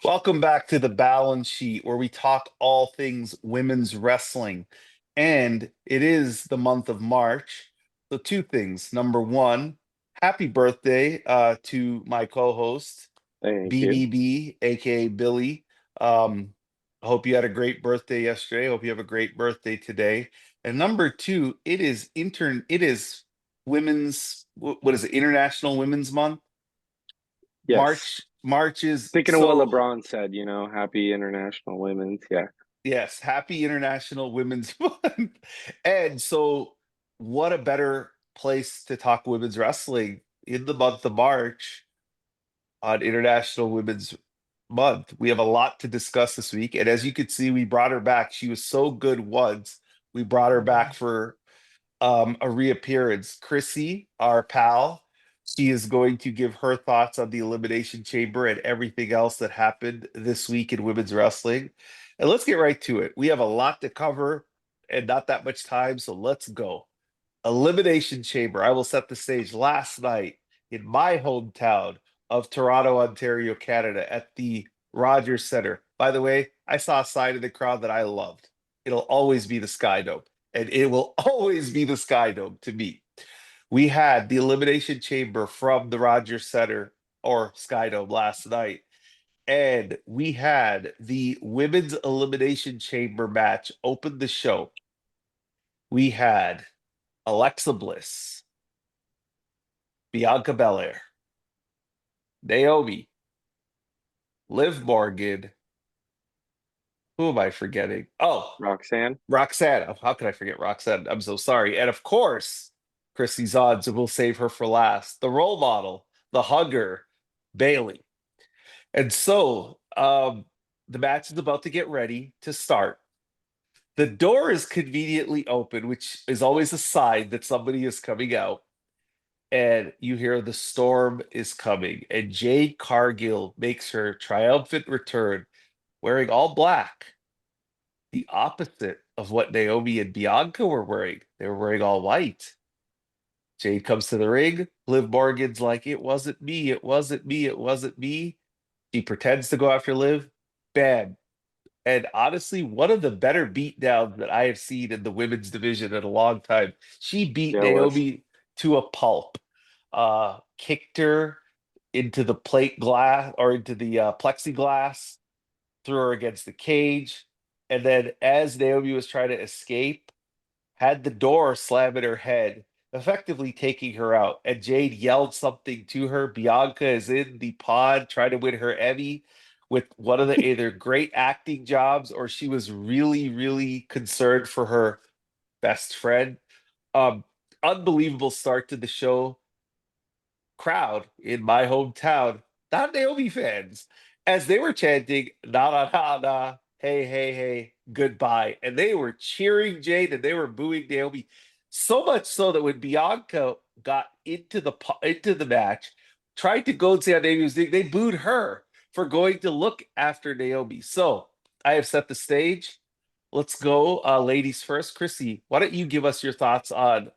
Welcome back to the Balance Sheet, where we talk all things women's wrestling. And it is the month of March. So, two things. Number one, happy birthday to my co host, Thank you. BBB, aka Billy. Um, I hope you had a great birthday yesterday. Hope you have a great birthday today. And number two, it is what is it, International Women's Month? Yes. March is Thinking of what so. LeBron said, happy International Women's. Yeah. Yes, happy International Women's Month. And so, what a better place to talk women's wrestling in the month of March on International Women's Month. We have a lot to discuss this week. And as you could see, we brought her back. She was so good once. We brought her back for a reappearance. Crissy, our pal, she is going to give her thoughts on the Elimination Chamber and everything else that happened this week in women's wrestling. And let's get right to it. We have a lot to cover and not that much time, so let's go. Elimination Chamber. I will set the stage last night in my hometown of Toronto, Ontario, Canada, at the Rogers Center. By the way, I saw a side of the crowd that I loved. It'll always be the Sky Dome, and it will always be the Sky Dome to me. We had the Elimination Chamber from the Rogers Center or Sky Dome last night, and we had the Women's Elimination Chamber match open the show. We had Alexa Bliss, Bianca Belair, Naomi, Liv Morgan. Who am I forgetting? Oh, Roxanne. Roxanne. How could I forget Roxanne? I'm so sorry. And of course, Chrissy's odds, we'll save her for last. The role model, the hugger, Bailey. And so the match is about to get ready to start. The door is conveniently open, which is always a sign that somebody is coming out. And you hear the storm is coming. And Jade Cargill makes her triumphant return wearing all black, the opposite of what Naomi and Bianca were wearing. They were wearing all white. Jade comes to the ring. Liv Morgan's like, it wasn't me, it wasn't me, it wasn't me. She pretends to go after Liv. Bam. And honestly, one of the better beatdowns that I have seen in the women's division in a long time. She beat Yeah, it was. Naomi to a pulp, kicked her into the plate glass or into the plexiglass, threw her against the cage. And then as Naomi was trying to escape, had the door slam in her head, effectively taking her out. And Jade yelled something to her. Bianca is in the pod trying to win her Emmy with one of the either great acting jobs or she was really, really concerned for her best friend. Um, Unbelievable start to the show. Crowd in my hometown, not Naomi fans, as they were chanting "na na na na, hey hey hey, goodbye," and they were cheering Jade and they were booing Naomi, so much so that when Bianca got into the match, tried to go and see how Naomi was doing, they booed her for going to look after Naomi. So I have set the stage. Let's go, ladies first. Crissy, why don't you give us your thoughts on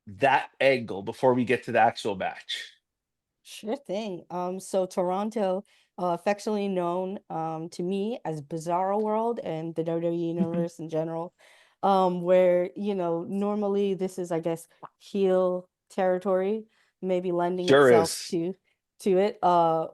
that angle before we get to the actual match? Sure thing. So Toronto, affectionately known to me as Bizarro World and the WWE universe in general, where normally this is, I guess, heel territory, maybe lending Sure itself is. to it.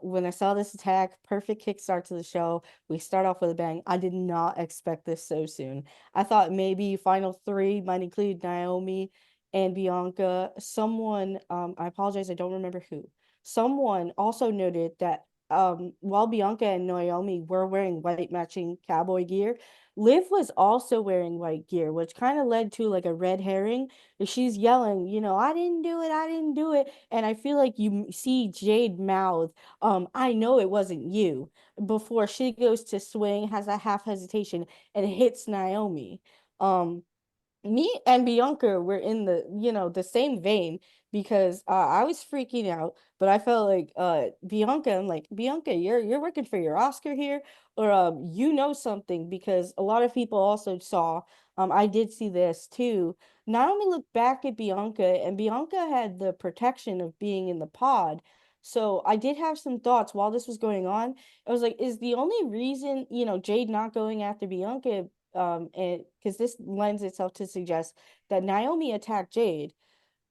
When I saw this attack, perfect kickstart to the show. We start off with a bang. I did not expect this so soon. I thought maybe final three might include Naomi and Bianca. Someone, I apologize, I don't remember who. Someone also noted that while Bianca and Naomi were wearing white matching cowboy gear, Liv was also wearing white gear, which kind of led to like a red herring. She's yelling, I didn't do it, I didn't do it. And I feel like you see Jade mouth, I know it wasn't you, before she goes to swing, has a half hesitation, and hits Naomi. Um, Me and Bianca were in the same vein because I was freaking out, but I felt like Bianca, I'm like, Bianca, you're working for your Oscar here, or something, because a lot of people also saw, I did see this too. Naomi looked back at Bianca, and Bianca had the protection of being in the pod, So I did have some thoughts while this was going on. I was like, is the only reason, Jade not going after Bianca, and because this lends itself to suggest that Naomi attacked Jade,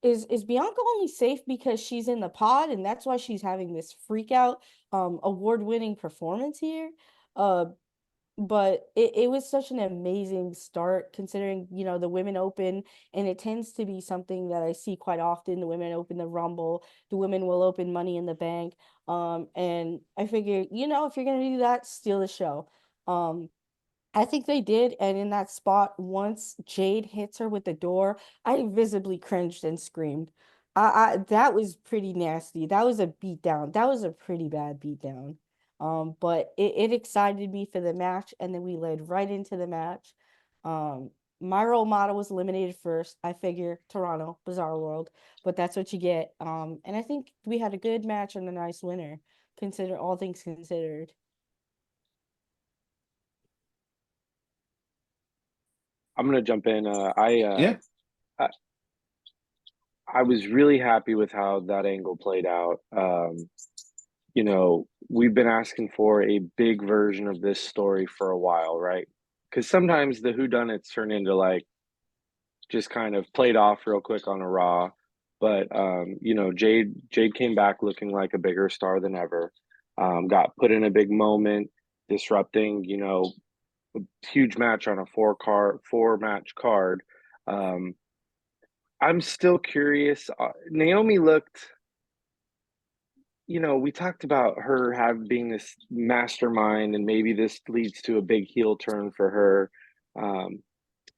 is Bianca only safe because she's in the pod and that's why she's having this freak out award-winning performance here? Uh but it was such an amazing start considering, the women open, and it tends to be something that I see quite often. The women open the Rumble, the women will open Money in the Bank. And I figure, if you're gonna do that, steal the show. I think they did, and in that spot, once Jade hits her with the door, I visibly cringed and screamed. That was pretty nasty. That was a beatdown. That was a pretty bad beatdown. But it excited me for the match, and then we led right into the match. Um, my role model was eliminated first. I figure Toronto, Bizarre World, but that's what you get. And I think we had a good match and a nice winner, consider all things considered. I'm gonna jump in. Yeah. I was really happy with how that angle played out. We've been asking for a big version of this story for a while, right? Because sometimes the whodunits turn into like just kind of played off real quick on a Raw. But Jade came back looking like a bigger star than ever. Got put in a big moment, disrupting, a huge match on a four match card. I'm still curious. Naomi looked, we talked about her being this mastermind, and maybe this leads to a big heel turn for her,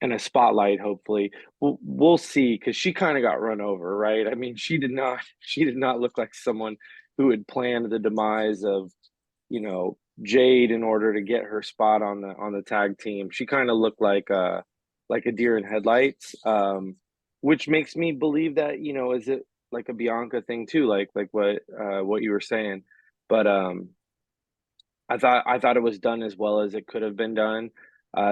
and a spotlight. Hopefully, we'll see, because she kind of got run over, right? I mean, she did not look like someone who had planned the demise of, Jade in order to get her spot on the tag team. She kind of looked like a deer in headlights, which makes me believe that, is it like a Bianca thing too, like what you were saying. But I thought it was done as well as it could have been done.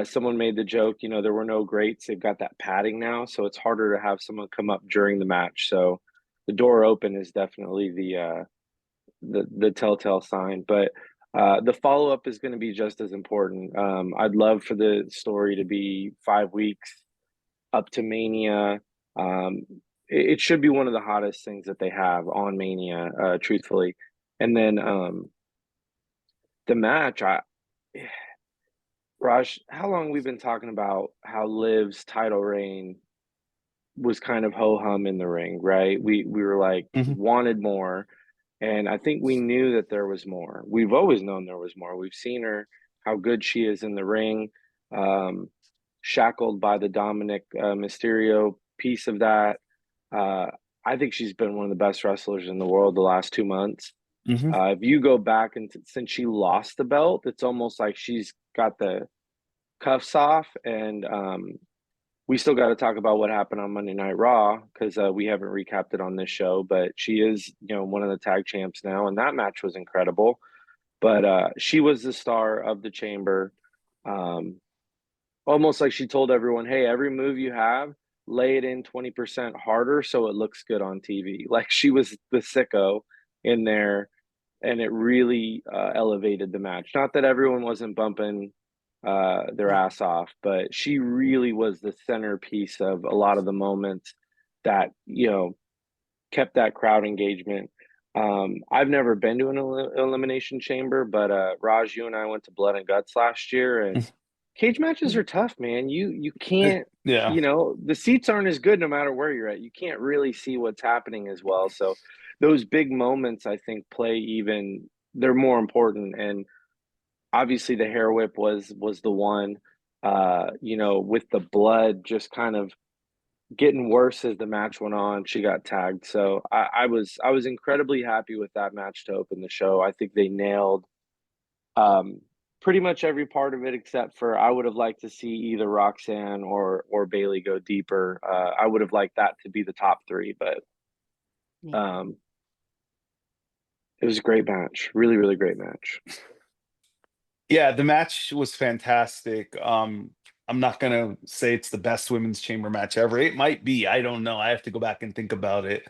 Someone made the joke, there were no greats. They've got that padding now, so it's harder to have someone come up during the match. So the door open is definitely the telltale sign. But the follow up is going to be just as important. I'd love for the story to be 5 weeks up to Mania. It should be one of the hottest things that they have on Mania, truthfully. And then the match, Raj, how long we've been talking about how Liv's title reign was kind of ho hum in the ring, right? We were like wanted more, and I think we knew that there was more. We've always known there was more. We've seen her, how good she is in the ring, shackled by the Dominic Mysterio piece of that. I think she's been one of the best wrestlers in the world the last 2 months. If you go back and since she lost the belt, it's almost like she's got the cuffs off, and we still got to talk about what happened on Monday Night Raw, because we haven't recapped it on this show. But she is, one of the tag champs now, and that match was incredible. But she was the star of the Chamber. Almost like she told everyone, "Hey, every move you have, lay it in 20% harder so it looks good on TV." Like, she was the sicko in there, and it really elevated the match. Not that everyone wasn't bumping their ass off, but she really was the centerpiece of a lot of the moments that, kept that crowd engagement. I've never been to an elimination chamber, but Raj, you and I went to Blood and Guts last year, and cage matches are tough, man. You can't, Yeah. the seats aren't as good no matter where you're at. You can't really see what's happening as well. So those big moments, I think, they're more important. And obviously the hair whip was the one, with the blood just kind of getting worse as the match went on. She got tagged. So I was incredibly happy with that match to open the show. I think they nailed pretty much every part of it, except for I would have liked to see either Roxanne or Bailey go deeper. I would have liked that to be the top three, but it was a great match. Really, really great match. Yeah, the match was fantastic. I'm not gonna say it's the best women's chamber match ever. It might be. I don't know. I have to go back and think about it.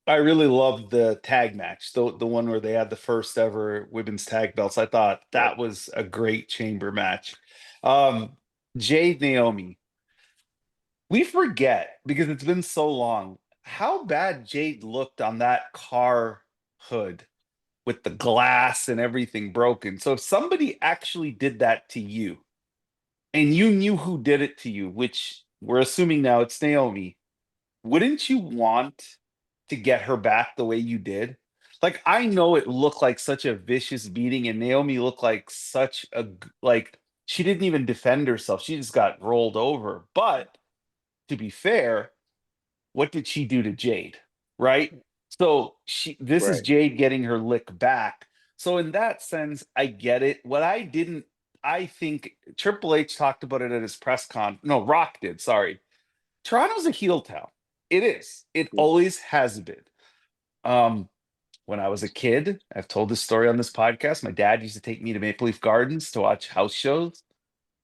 I really loved the tag match, the one where they had the first ever women's tag belts. I thought that was a great chamber match. Um, Jade Naomi. We forget because it's been so long how bad Jade looked on that car hood with the glass and everything broken. So if somebody actually did that to you and you knew who did it to you, which we're assuming now it's Naomi, wouldn't you want to get her back the way you did? Like I know it looked like such a vicious beating, and Naomi looked like such a like she didn't even defend herself. She just got rolled over. But to be fair, what did she do to Jade? Right? So this is Right. Jade getting her lick back. So in that sense, I get it. What I didn't, I think Triple H talked about it at his press con. No, Rock did. Sorry, Toronto's a heel town. It is. It Yeah. always has been. Um, when I was a kid, I've told this story on this podcast. My dad used to take me to Maple Leaf Gardens to watch house shows.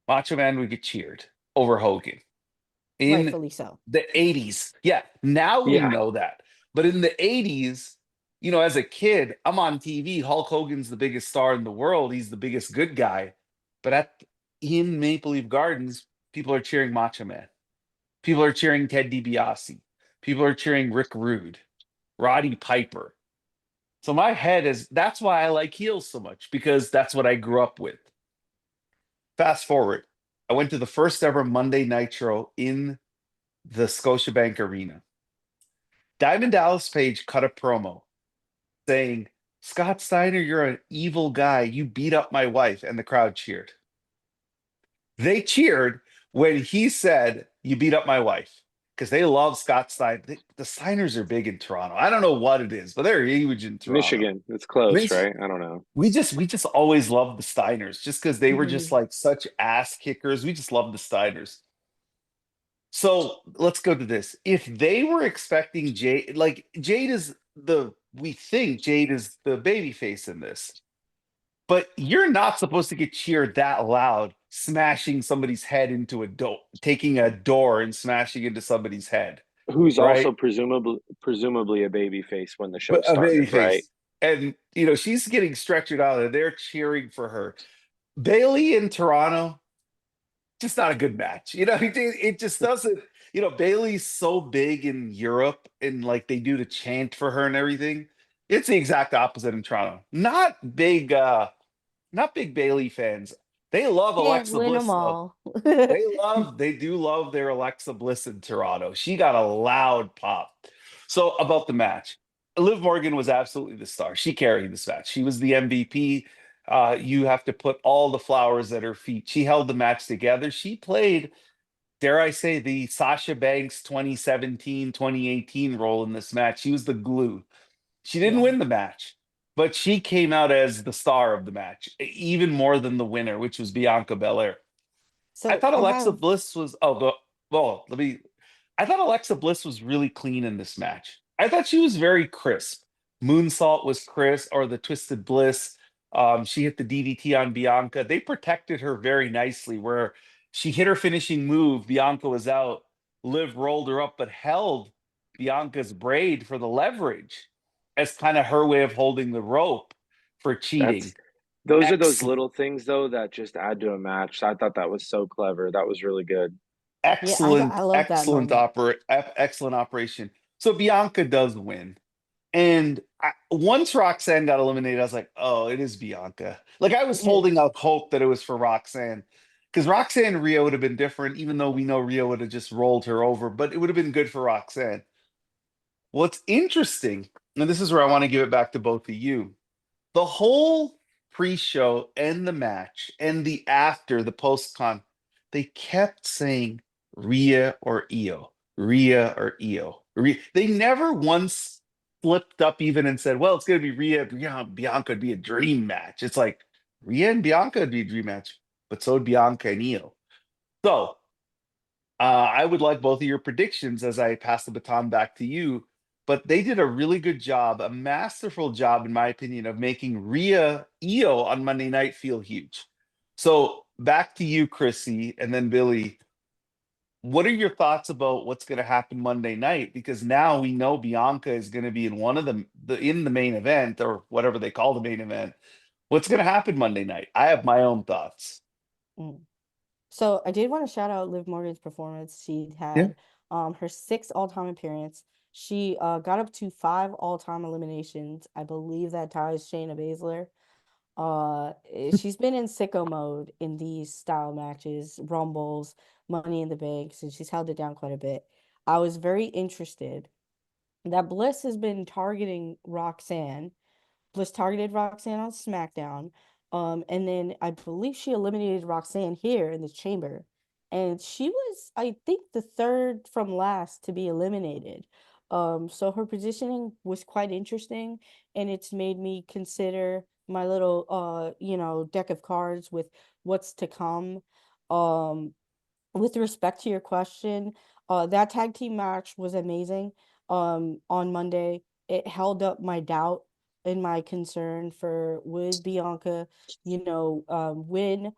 Macho Man would get cheered over Hogan in Rightfully so. the 80s. Yeah, now we Yeah. know that. But in the 80s, as a kid, I'm on TV. Hulk Hogan's the biggest star in the world. He's the biggest good guy. But in Maple Leaf Gardens, people are cheering Macho Man. People are cheering Ted DiBiase. People are cheering Rick Rude, Roddy Piper. So my head that's why I like heels so much, because that's what I grew up with. Fast forward, I went to the first ever Monday Nitro in the Scotiabank Arena. Diamond Dallas Page cut a promo saying, "Scott Steiner, you're an evil guy. You beat up my wife." And the crowd cheered. They cheered when he said, "You beat up my wife," because they love Scott Steiner. The Steiners are big in Toronto. I don't know what it is, but they're huge in Toronto. Michigan. It's close, Mich- right? I don't know. we just always loved the Steiners just because they were just like such ass kickers. We just love the Steiners. So let's go to this. If they were expecting Jade, like we think Jade is the baby face in this, but you're not supposed to get cheered that loud, smashing somebody's head into a door, taking a door and smashing into somebody's head, Who's right? also presumably a baby face when the show But a baby started, right? face. And she's getting stretchered out and they're cheering for her. Bailey in Toronto, just not a good match. It just doesn't. Bailey's so big in Europe and like they do the chant for her and everything. It's the exact opposite in Toronto. Not big Bailey fans. They love Can't Alexa win them Bliss though. all. They do love their Alexa Bliss in Toronto. She got a loud pop. So about the match, Liv Morgan was absolutely the star. She carried this match. She was the MVP. You have to put all the flowers at her feet. She held the match together. She played, dare I say, the Sasha Banks 2017, 2018 role in this match. She was the glue. She didn't Yeah. win the match, but she came out as the star of the match, even more than the winner, which was Bianca Belair. I So thought I Alexa have Bliss was. Well, I thought Alexa Bliss was really clean in this match. I thought she was very crisp. Moonsault was crisp, or the Twisted Bliss. She hit the DDT on Bianca. They protected her very nicely. Where she hit her finishing move, Bianca was out. Liv rolled her up, but held Bianca's braid for the leverage as kind of her way of holding the rope for cheating. That's those are those Excellent. little things though that just add to a match. I thought that was so clever. That was really good. yeah, I Excellent, love that excellent moment. excellent operation. So Bianca does win. And once Roxanne got eliminated, I was like, oh, it is Bianca. Like I was holding out hope that it was for Roxanne. Because Roxanne and Rhea would have been different, even though we know Rhea would have just rolled her over, but it would have been good for Roxanne. What's interesting, and this is where I want to give it back to both of you. The whole pre-show and the match and the post-con, they kept saying Rhea or Io, Rhea or Io. They never once flipped up even and said, well, it's going to be Bianca would be a dream match. It's like Rhea and Bianca would be a dream match, but so would Bianca and Io. So I would like both of your predictions as I pass the baton back to you. But they did a really good job, a masterful job, in my opinion, of making Rhea Io on Monday night feel huge. So back to you, Crissy, and then Billy. what are your thoughts about what's going to happen Monday night? Because now we know Bianca is going to be in one of in the main event or whatever they call the main event. What's going to happen Monday night? I have my own thoughts. Mm. So I did want to shout out Liv Morgan's performance. She Yeah. had her sixth all-time appearance. She got up to 5 all-time eliminations. I believe that ties Shayna Baszler. She's been in sicko mode in these style matches, rumbles, Money in the Bank, and she's held it down quite a bit. I was very interested that Bliss has been targeting Roxanne. Bliss targeted Roxanne on SmackDown. And then I believe she eliminated Roxanne here in the chamber. And she was, I think, the third from last to be eliminated. So her positioning was quite interesting, and it's made me consider my little deck of cards with what's to come. Um, with respect to your question, that tag team match was amazing. On Monday, it held up my doubt and my concern for would Bianca, win?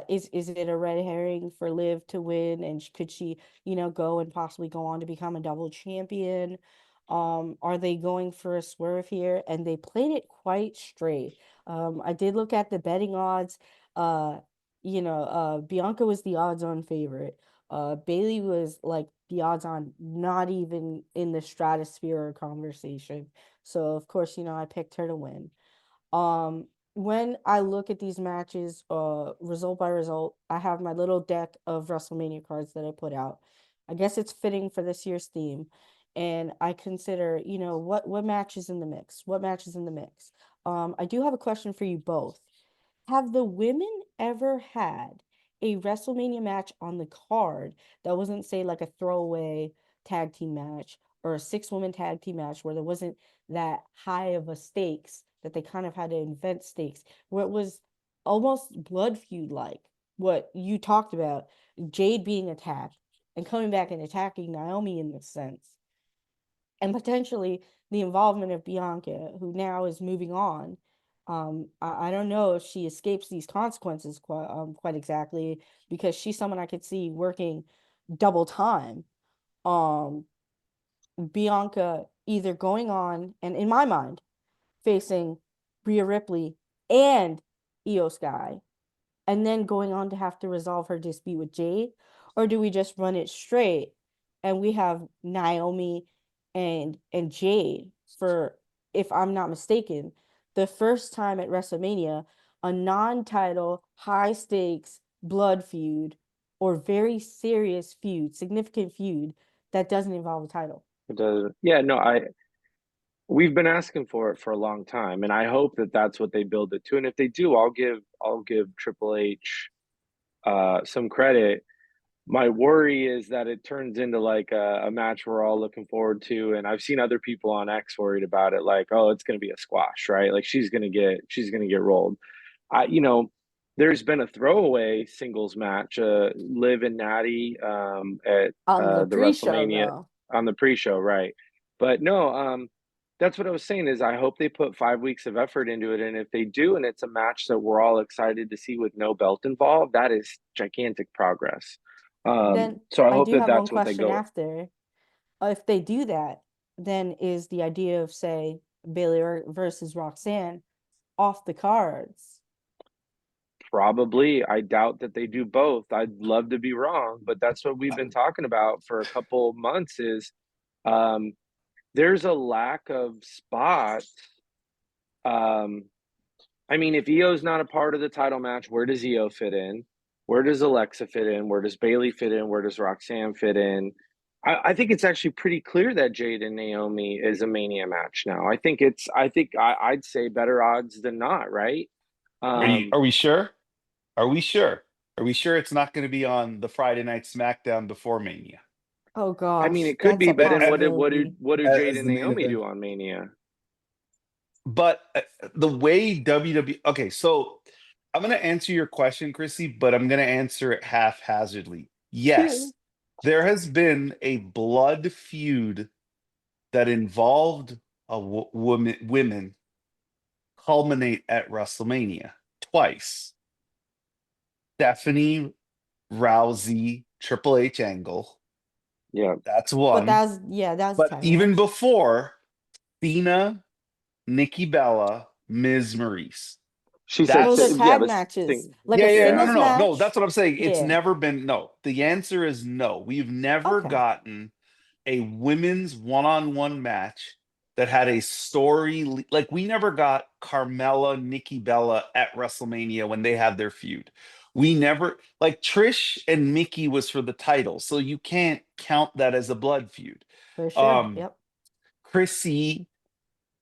Is it a red herring for Liv to win, and could she, go and possibly go on to become a double champion? Are they going for a swerve here? And they played it quite straight. I did look at the betting odds. Bianca was the odds-on favorite. Bailey was like the odds-on, not even in the stratosphere conversation. So of course, I picked her to win. When I look at these matches, result by result, I have my little deck of WrestleMania cards that I put out. I guess it's fitting for this year's theme. And I consider, what matches in the mix? What matches in the mix? I do have a question for you both. Have the women ever had a WrestleMania match on the card that wasn't, say, like a throwaway tag team match or a 6-woman tag team match where there wasn't that high of a stakes that they kind of had to invent stakes, where it was almost blood feud like what you talked about, Jade being attacked and coming back and attacking Naomi in this sense, and potentially the involvement of Bianca, who now is moving on. I don't know if she escapes these consequences quite exactly, because she's someone I could see working double time. Um, Bianca either going on and, in my mind, facing Rhea Ripley and Io Sky, and then going on to have to resolve her dispute with Jade? Or do we just run it straight and we have Naomi and Jade for, if I'm not mistaken, the first time at WrestleMania, a non-title, high stakes blood feud or very serious feud, significant feud that doesn't involve a title? It does. Yeah, no, we've been asking for it for a long time, and I hope that that's what they build it to. And if they do, I'll give Triple H some credit. My worry is that it turns into like a match we're all looking forward to, and I've seen other people on X worried about it, like, oh, it's going to be a squash, right? Like she's gonna get rolled. There's been a throwaway singles match, Liv and Natty, at On the the pre-show, WrestleMania though. on the pre-show, right? But no, that's what I was saying is I hope they put 5 weeks of effort into it, and if they do, and it's a match that we're all excited to see with no belt involved, that is gigantic progress. Then So I I hope do that have one that's what they question go with. after. If they do that, then is the idea of, say, Bailey versus Roxanne off the cards? Probably. I doubt that they do both. I'd love to be wrong, but that's what we've been talking about for a couple months is um, there's a lack of spots. Um, I mean, if Io's not a part of the title match, where does Io fit in? Where does Alexa fit in? Where does Bailey fit in? Where does Roxanne fit in? I think it's actually pretty clear that Jade and Naomi is a Mania match now. I'd say better odds than not, right? Um, Are we sure? Are we sure? Are we sure it's not going to be on the Friday night SmackDown before Mania Oh I mean, gosh, it could that's be, a but then possibility. what do Jade as and the main Naomi event? do on Mania? But the way WWE, okay, so I'm going to answer your question, Chrissy, but I'm going to answer it haphazardly. Shoot. Yes, there has been a blood feud that involved women culminate at WrestleMania twice. Stephanie, Rousey, Triple H angle. Yeah. That's But one. that was that was a But tag even match. before, Cena, Nikki Bella, Ms. Maurice. She said, Those are That's tag but matches. Like a yeah. No, singles no, no, no. match. That's what I'm saying. It's Yeah. never been no. The answer is no. We've never Okay. gotten a women's one-on-one match that had a story. Like we never got Carmella, Nikki Bella at WrestleMania when they had their feud. We never like Trish and Mickey was for the title, so you can't count that as a blood feud. For sure. Um, Yep. Crissy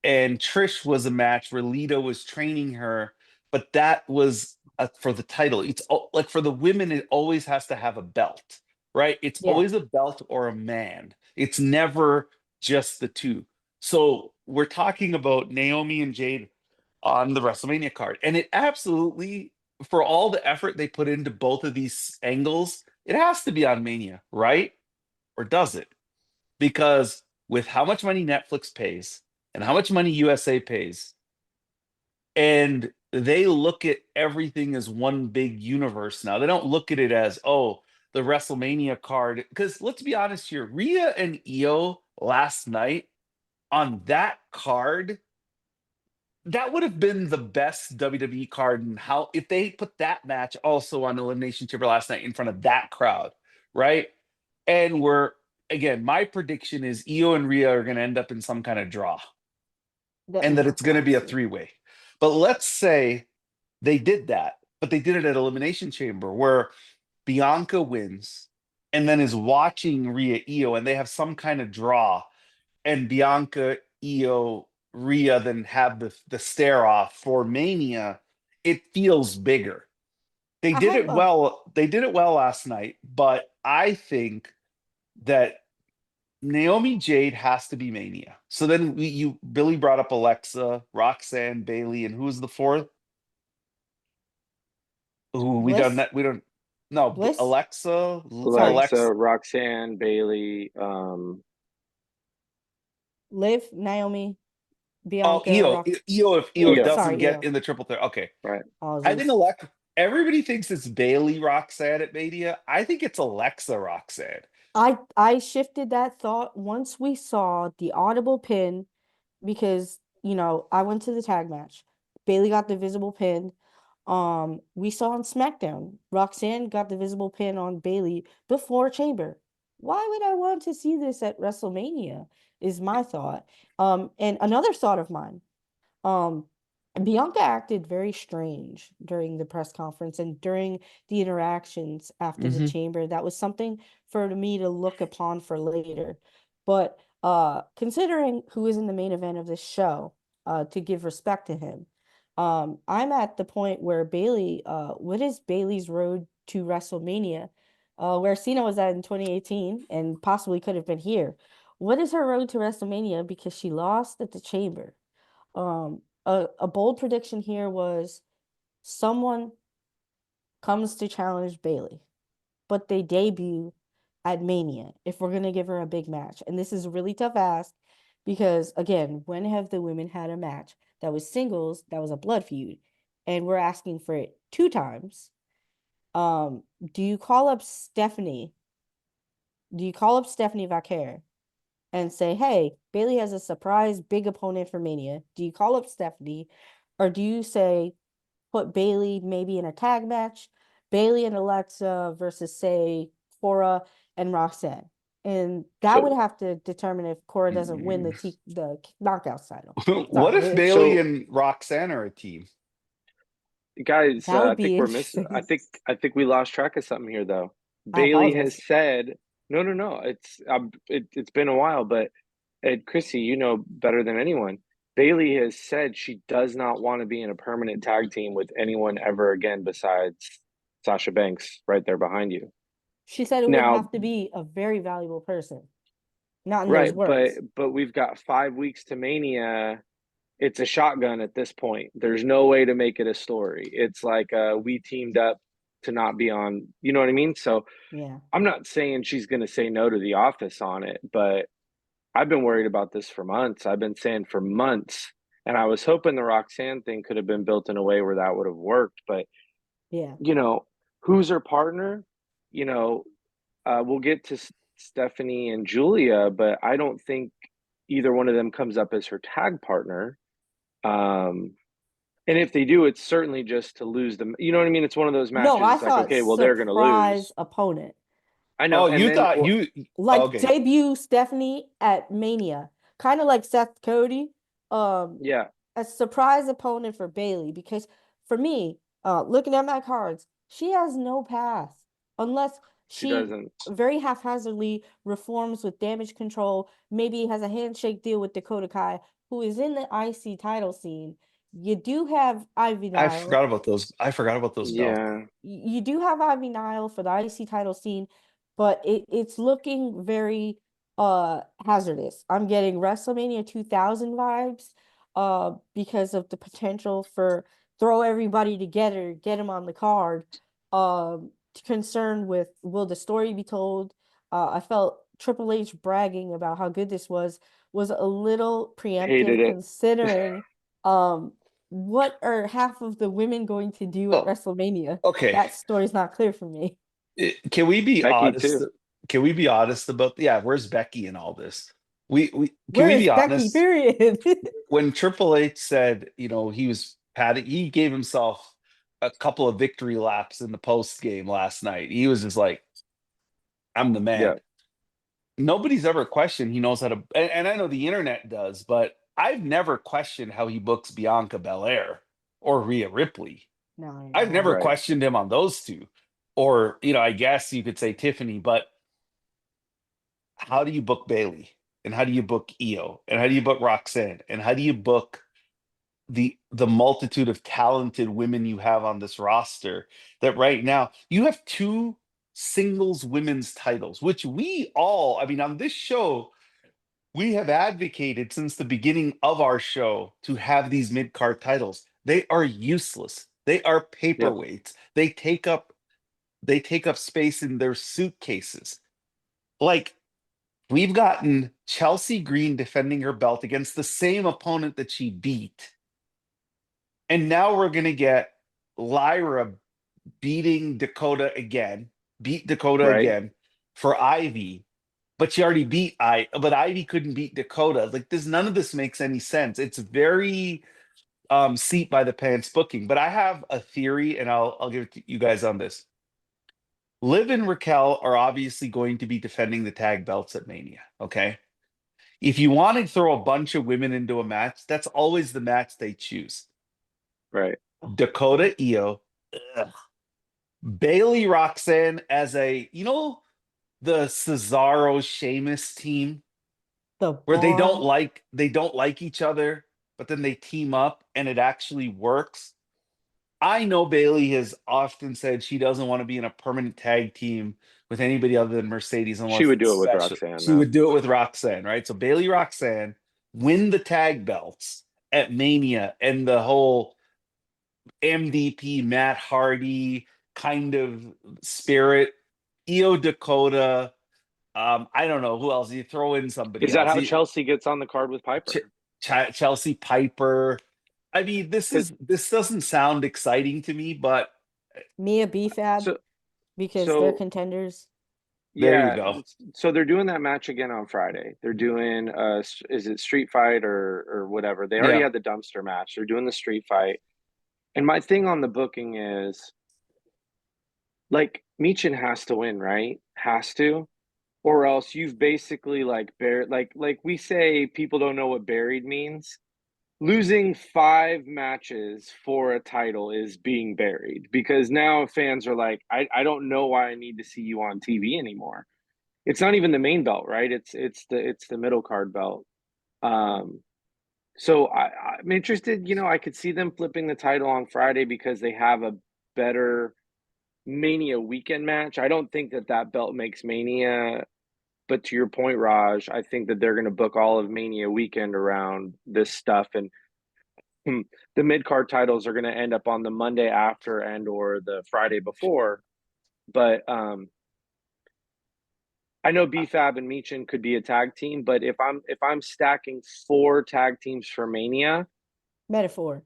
and Trish was a match where Lita was training her, but that was for the title. Like for the women, it always has to have a belt, right? It's Yeah. always a belt or a man. It's never just the two. So we're talking about Naomi and Jade on the WrestleMania card, and it absolutely, for all the effort they put into both of these angles, it has to be on Mania, right? Or does it? Because with how much money Netflix pays and how much money USA pays, and they look at everything as one big universe now. They don't look at it as, oh, the WrestleMania card. Because let's be honest here, Rhea and Io last night on that card, that would have been the best WWE card. And how if they put that match also on Elimination Chamber last night in front of that crowd, right? And we're again, my prediction is Io and Rhea are going to end up in some kind of draw, That and that makes it's going to be a sense. three-way. But let's say they did that, but they did it at Elimination Chamber where Bianca wins and then is watching Rhea Io, and they have some kind of draw, and Bianca, Io, Rhea then have the stare off for Mania. It feels bigger. They I did have it a well. They did it well last night, but I think that Naomi Jade has to be Mania. So then Billy brought up Alexa, Roxanne, Bailey, and who's the fourth? Ooh, we done Bliss. that. We don't. No, Bliss. Alexa, Sorry. Alexa. Alexa, Roxanne, Bailey, Liv, Naomi, Oh, Bianca, Io, Rox. If Io Io. Io, doesn't Sorry, get Io. in the triple threat, okay. right? I think Apologies. Alexa. Everybody thinks it's Bailey Roxanne at Mania. I think it's Alexa Roxanne. I shifted that thought once we saw the audible pin because I went to the tag match. Bailey got the visible pin. We saw on SmackDown, Roxanne got the visible pin on Bailey before Chamber. Why would I want to see this at WrestleMania? Is my thought. And another thought of mine. Um, Bianca acted very strange during the press conference and during the interactions after the Hmm. chamber. That was something for me to look upon for later. But considering who is in the main event of this show, to give respect to him, I'm at the point where Bailey, what is Bailey's road to WrestleMania, where Cena was at in 2018 and possibly could have been here. What is her road to WrestleMania because she lost at the chamber? A bold prediction here was someone comes to challenge Bailey, but they debut at Mania if we're gonna give her a big match. And this is a really tough ask because again, when have the women had a match that was singles, that was a blood feud, and we're asking for it 2 times? Do you call up Stephanie? Do you call up Stephanie Vaquer and say, hey, Bailey has a surprise big opponent for Mania? Do you call up Stephanie? Or do you say, put Bailey maybe in a tag match, Bailey and Alexa versus, say, Cora and Roxanne? And that would So, have to determine if Cora doesn't win the Knockouts title. What Sorry, if Bailey so and Roxanne are a team? guys, that I would think be we're missing. I interesting. think we lost track of something here, though. I Bailey apologize. has said, no, no, no. It's been a while, but Crissy, you know better than anyone. Bailey has said she does not want to be in a permanent tag team with anyone ever again besides Sasha Banks, right there behind you. She said it would Now, have to be a very valuable person. Not in those right, words. but we've got 5 weeks to Mania. It's a shotgun at this point. There's no way to make it a story. It's like we teamed up to not be on, you know what I mean? So Yeah. I'm not saying she's going to say no to the office on it, but I've been worried about this for months. I've been saying for months, and I was hoping the Roxanne thing could have been built in a way where that would have worked. But Yeah. you know, who's her partner? You know, we'll get to Stephanie and Julia, but I don't think either one of them comes up as her tag partner. And if they do, it's certainly just to lose them. You know what I mean? It's one of those No, I matches like, thought okay, well, they're going to surprise lose. opponent. I know. Oh, And you then, thought well, you Like okay. debut Stephanie at Mania. Kind of like Seth Cody. Um, yeah, a surprise opponent for Bayley, because for me, looking at my cards, she has no path unless she she doesn't. very haphazardly reforms with damage control, maybe has a handshake deal with Dakota Kai, who is in the IC title scene. You do have Ivy I Nile. forgot about those. I forgot about those belts. Yeah, You do have Ivy Nile for the IC title scene, but it's looking very hazardous. I'm getting WrestleMania 2000 vibes because of the potential for throw everybody together, get them on the card. Concerned with will the story be told? I felt Triple H bragging about how good this was a little hated preemptive, it. considering um what are half of the women going to do at Oh, WrestleMania? okay. That story's not clear for me. Can we be Becky honest? too. Can we be honest about where's Becky in all this? We can Where we is be Becky? honest? Period. When Triple H said, he was patting, he gave himself a couple of victory laps in the post game last night. He was just like, I'm the Yeah, man. Nobody's ever questioned he knows how to, and I know the internet does, but I've never questioned how he books Bianca Belair or Rhea Ripley. No, I I've never know. right. questioned him on those two. Or, I guess you could say Tiffany, but how do you book Bailey? And how do you book Io? And how do you book Roxanne? And how do you book the multitude of talented women you have on this roster, that right now you have two singles women's titles, which we all, I mean, on this show, we have advocated since the beginning of our show to have these mid-card titles. They are useless. They are Yep. paperweights. They take up space in their suitcases. Like, we've gotten Chelsea Green defending her belt against the same opponent that she beat. And now we're going to get Lyra beating Dakota again, beat Dakota Right. again for Ivy, but she already but Ivy couldn't beat Dakota. Like, none of this makes any sense. It's very seat by the pants booking. But I have a theory, and I'll give it to you guys on this. Liv and Raquel are obviously going to be defending the tag belts at Mania. Okay. If you want to throw a bunch of women into a match, that's always the match they choose. Right. Dakota, Io, ugh. Bailey, Roxanne as the Cesaro Sheamus team, The where bar. they don't like each other, but then they team up and it actually works. I know Bailey has often said she doesn't want to be in a permanent tag team with anybody other than Mercedes She unless would it's do it with special. Roxanne, She though. would do it with Roxanne, right? So Bailey, Roxanne win the tag belts at Mania, and the whole MVP Matt Hardy kind of spirit. Io Dakota. I don't know who else. You throw in somebody Is that else. how Chelsea gets on the card with Ch- Piper? Chelsea Piper. I mean, Because this doesn't sound exciting to me, but Mia BFAB, so because they're so contenders. there you yeah, go. so they're doing that match again on Friday. They're doing is it Street Fight or whatever? They already Yeah. had the dumpster match. They're doing the Street Fight. And my thing on the booking is like Michin has to win, right? Has to. Or else you've basically like buried like we say people don't know what buried means. Losing 5 matches for a title is being buried because now fans are like, I don't know why I need to see you on TV anymore. It's not even the main belt, right? It's the middle card belt. Um, so I'm interested. I could see them flipping the title on Friday because they have a better Mania weekend match. I don't think that belt makes Mania. But to your point, Raj, I think that they're going to book all of Mania weekend around this stuff, and the mid card titles are going to end up on the Monday after and or the Friday before. But I know BFAB and Michin could be a tag team, but if I'm stacking 4 tag teams for Mania, Metaphor.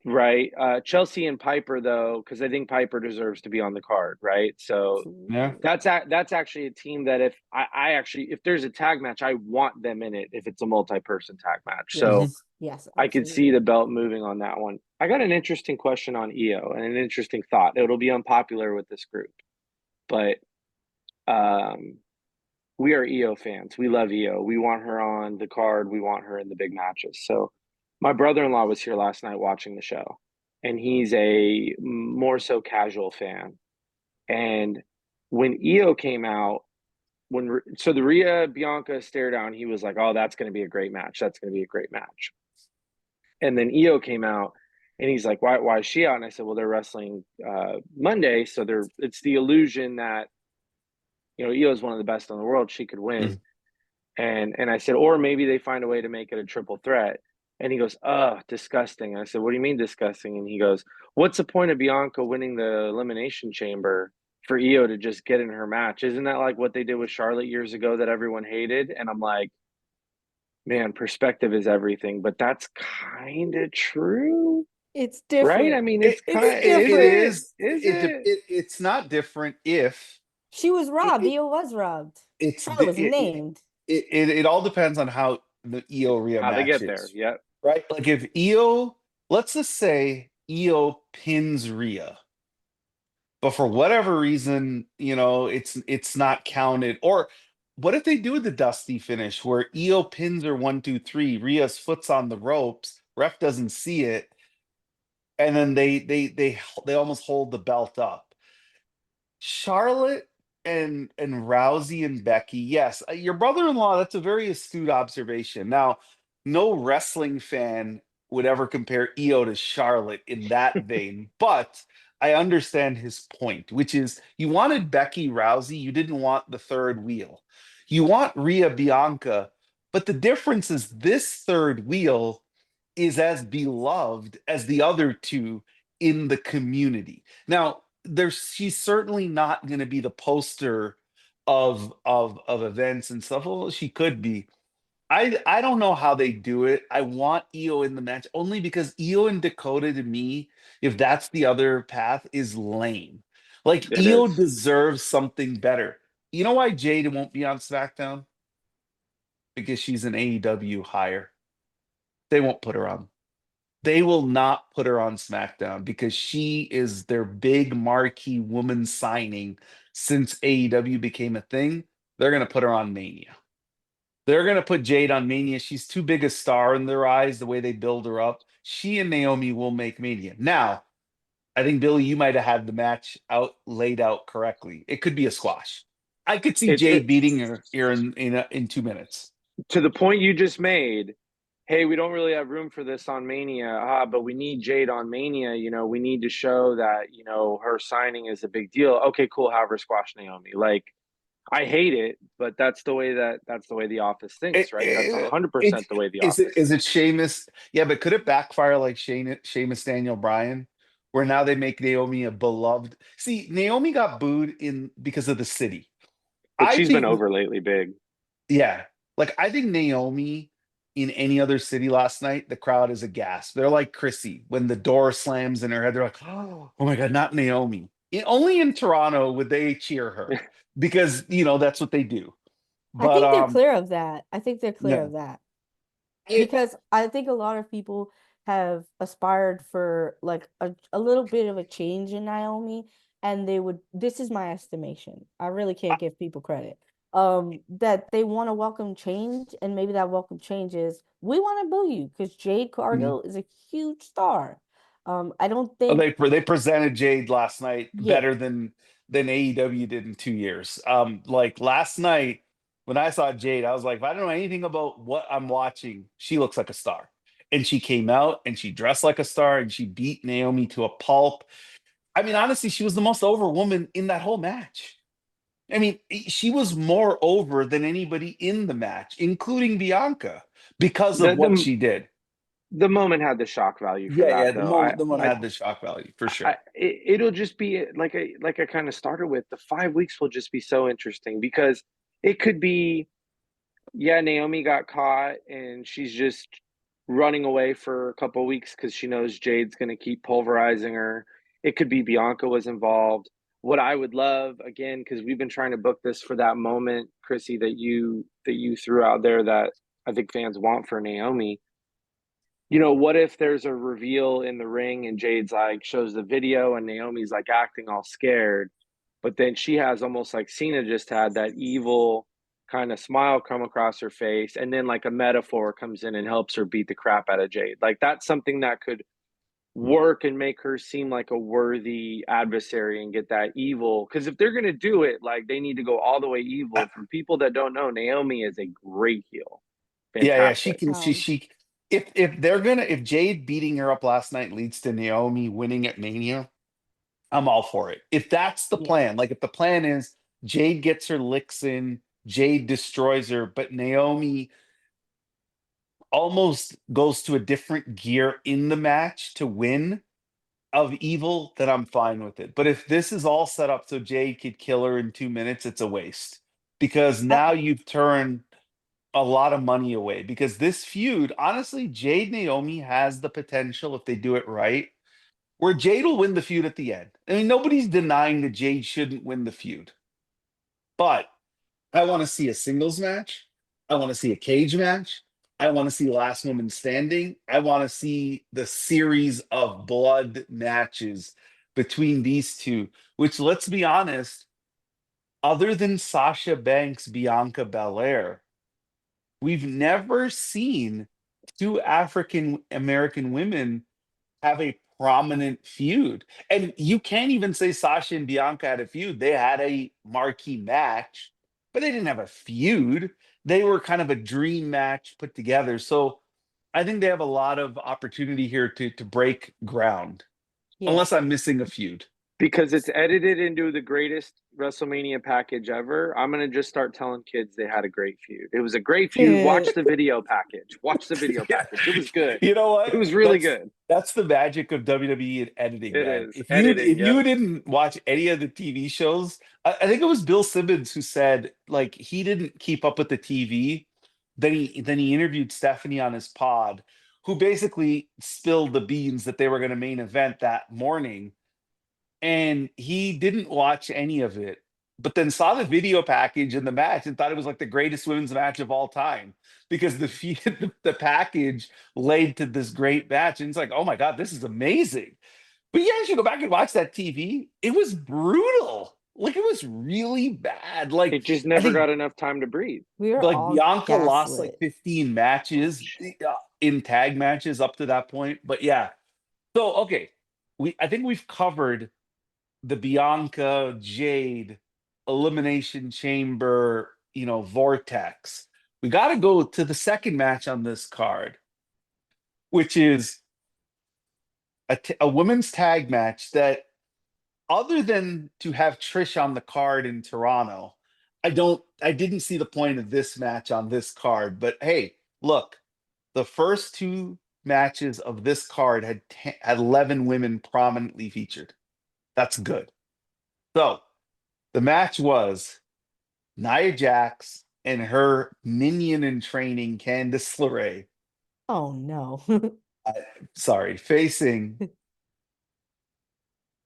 Right. Chelsea and Piper, though, because I think Piper deserves to be on the card, right? So Yeah. that's actually a team that I actually, if there's a tag match, I want them in it if it's a multi-person tag match. So Yes. Yes, I could see absolutely. the belt moving on that one. I got an interesting question on Io and an interesting thought. It'll be unpopular with this group, but um, we are Io fans. We love Io. We want her on the card. We want her in the big matches. So my brother-in-law was here last night watching the show, and he's a more so casual fan. And when Io came out, so the Rhea Bianca stare down, he was like, "Oh, that's going to be a great match. That's going to be a great match." And then Io came out, and he's like, "Why is she out?" And I said, "Well, they're wrestling Monday, so it's the illusion that Io is one of the best in the world. She could win." Mhm. And I said, or maybe they find a way to make it a triple threat. And he goes, "Oh, disgusting." I said, "What do you mean disgusting?" And he goes, "What's the point of Bianca winning the Elimination Chamber for Io to just get in her match? Isn't that like what they did with Charlotte years ago that everyone hated?" And I'm like, man, perspective is everything, but that's kind of true, It's right? I different. mean, it's It, It's kind of, it, is it different. it? is. Is it? It's not different if She was it, robbed. it, Io was robbed. it's Charlotte was it, named. it all depends on how the Io Rhea How they match get there. is, Yep. right? Like if Io, let's just say Io pins Rhea, but for whatever reason, it's not counted. Or what if they do the dusty finish where Io pins her 1, 2, 3, Rhea's foot's on the ropes, ref doesn't see it, and then they almost hold the belt up. Charlotte and Rousey and Becky, yes, your brother-in-law, that's a very astute observation. Now, no wrestling fan would ever compare Io to Charlotte in that vein, but I understand his point, which is you wanted Becky Rousey, you didn't want the third wheel. You want Rhea Bianca, but the difference is this third wheel is as beloved as the other two in the community. Now, she's certainly not going to be the poster of events and stuff. Well, she could be. I don't know how they do it. I want Io in the match only because Io and Dakota to me, if that's the other path, is lame. Like It Io is. deserves something better. You know why Jade won't be on SmackDown? Because she's an AEW hire. They won't put her on. They will not put her on SmackDown because she is their big marquee woman signing since AEW became a thing. They're going to put her on Mania. They're going to put Jade on Mania. She's too big a star in their eyes, the way they build her up. She and Naomi will make Mania. Now, I think, Billy, you might have had the match laid out correctly. It could be a squash. I could see It Jade beating her here in 2 minutes. to the point you just made. Hey, we don't really have room for this on Mania, but we need Jade on Mania. We need to show that, her signing is a big deal. Okay, cool. Have her squash Naomi. Like, I hate it, but that's the way the office It, thinks, right? That's it, it 100% the way the is it office is it thinks. Sheamus? Yeah, but could it backfire like Sheamus Daniel Bryan, where now they make Naomi a beloved? See, Naomi got booed in because of the city. But I she's been think, over lately big. yeah, like I think Naomi in any other city last night, the crowd is aghast. They're like Crissy when the door slams in her head. They're like, oh my god, not Naomi. Only in Toronto would they cheer her because that's what they do. I But think they're clear of that. I think they're clear yeah. of that. It, Because I think a lot of people have aspired for like a little bit of a change in Naomi, and this is my estimation. I really can't give people credit. That they want to welcome change, and maybe that welcome change is we want to boo you because Jade Cargill is a huge star. I don't Oh, think they presented Jade last night yeah. better than AEW did in 2 years. Like last night when I saw Jade, I was like, if I don't know anything about what I'm watching, she looks like a star. And she came out and she dressed like a star and she beat Naomi to a pulp. I mean, honestly, she was the most over woman in that whole match. I mean, she was more over than anybody in the match, including Bianca, because of The what the she did. the moment had the shock value for Yeah, that, yeah, though. I the one I had the shock value for sure. it'll just be like I kind of started with, the 5 weeks will just be so interesting because it could be, yeah, Naomi got caught and she's just running away for a couple of weeks because she knows Jade's going to keep pulverizing her. It could be Bianca was involved. What I would love, again, because we've been trying to book this for that moment, Crissy, that you threw out there that I think fans want for Naomi. You know, what if there's a reveal in the ring and Jade's like shows the video and Naomi's like acting all scared, but then she has almost like Cena just had that evil kind of smile come across her face, and then like a metaphor comes in and helps her beat the crap out of Jade. Like that's something that could work and make her seem like a worthy adversary and get that evil. Because if they're gonna do it, like they need to go all the way evil. For people that don't know, Naomi is a great heel. Yeah, she Fantastic. can. She if Jade beating her up last night leads to Naomi winning at Mania, I'm all for it. If that's the Yeah. plan, like if the plan is Jade gets her licks in, Jade destroys her, but Naomi almost goes to a different gear in the match to win of evil, then I'm fine with it. But if this is all set up so Jade could kill her in 2 minutes, it's a waste. Because now you've turned a lot of money away. Because this feud, honestly, Jade Naomi has the potential, if they do it right, where Jade will win the feud at the end. I mean, nobody's denying that Jade shouldn't win the feud. But I want to see a singles match. I want to see a cage match. I want to see last woman standing. I want to see the series of blood matches between these two, which, let's be honest, other than Sasha Banks, Bianca Belair, we've never seen two African American women have a prominent feud. And you can't even say Sasha and Bianca had a feud. They had a marquee match, but they didn't have a feud. They were kind of a dream match put together. So I think they have a lot of opportunity here to break ground, Yeah. unless I'm missing a feud. Because it's edited into the greatest WrestleMania package ever, I'm going to just start telling kids they had a great feud. It was a great feud. Watch the video package. Watch the video Yeah. package. It was good. You know what? It was really good. That's the magic of WWE and editing, It man. is. If Editing, you didn't watch any of the TV shows, I think it was Bill Simmons who said like he didn't keep up with the TV. Then he interviewed Stephanie on his pod, who basically spilled the beans that they were going to main event that morning, and he didn't watch any of it, but then saw the video package in the match and thought it was like the greatest women's match of all time because the package laid to this great match, and it's like, oh my god, this is amazing. But yeah, you should go back and watch that TV. It was brutal. Like it was really bad. Like It just I never think got enough time to breathe. We were like all Bianca lost like gaslit. 15 matches in tag matches up to that point. But yeah, so okay, I think we've covered the Bianca Jade Elimination Chamber, vortex. We got to go to the second match on this card, which is a women's tag match that, other than to have Trish on the card in Toronto, I didn't see the point of this match on this card. But hey, look, the first two matches of this card had 11 women prominently featured. That's good. So the match was Nia Jax and her minion in training, Candice LeRae. Oh no. Facing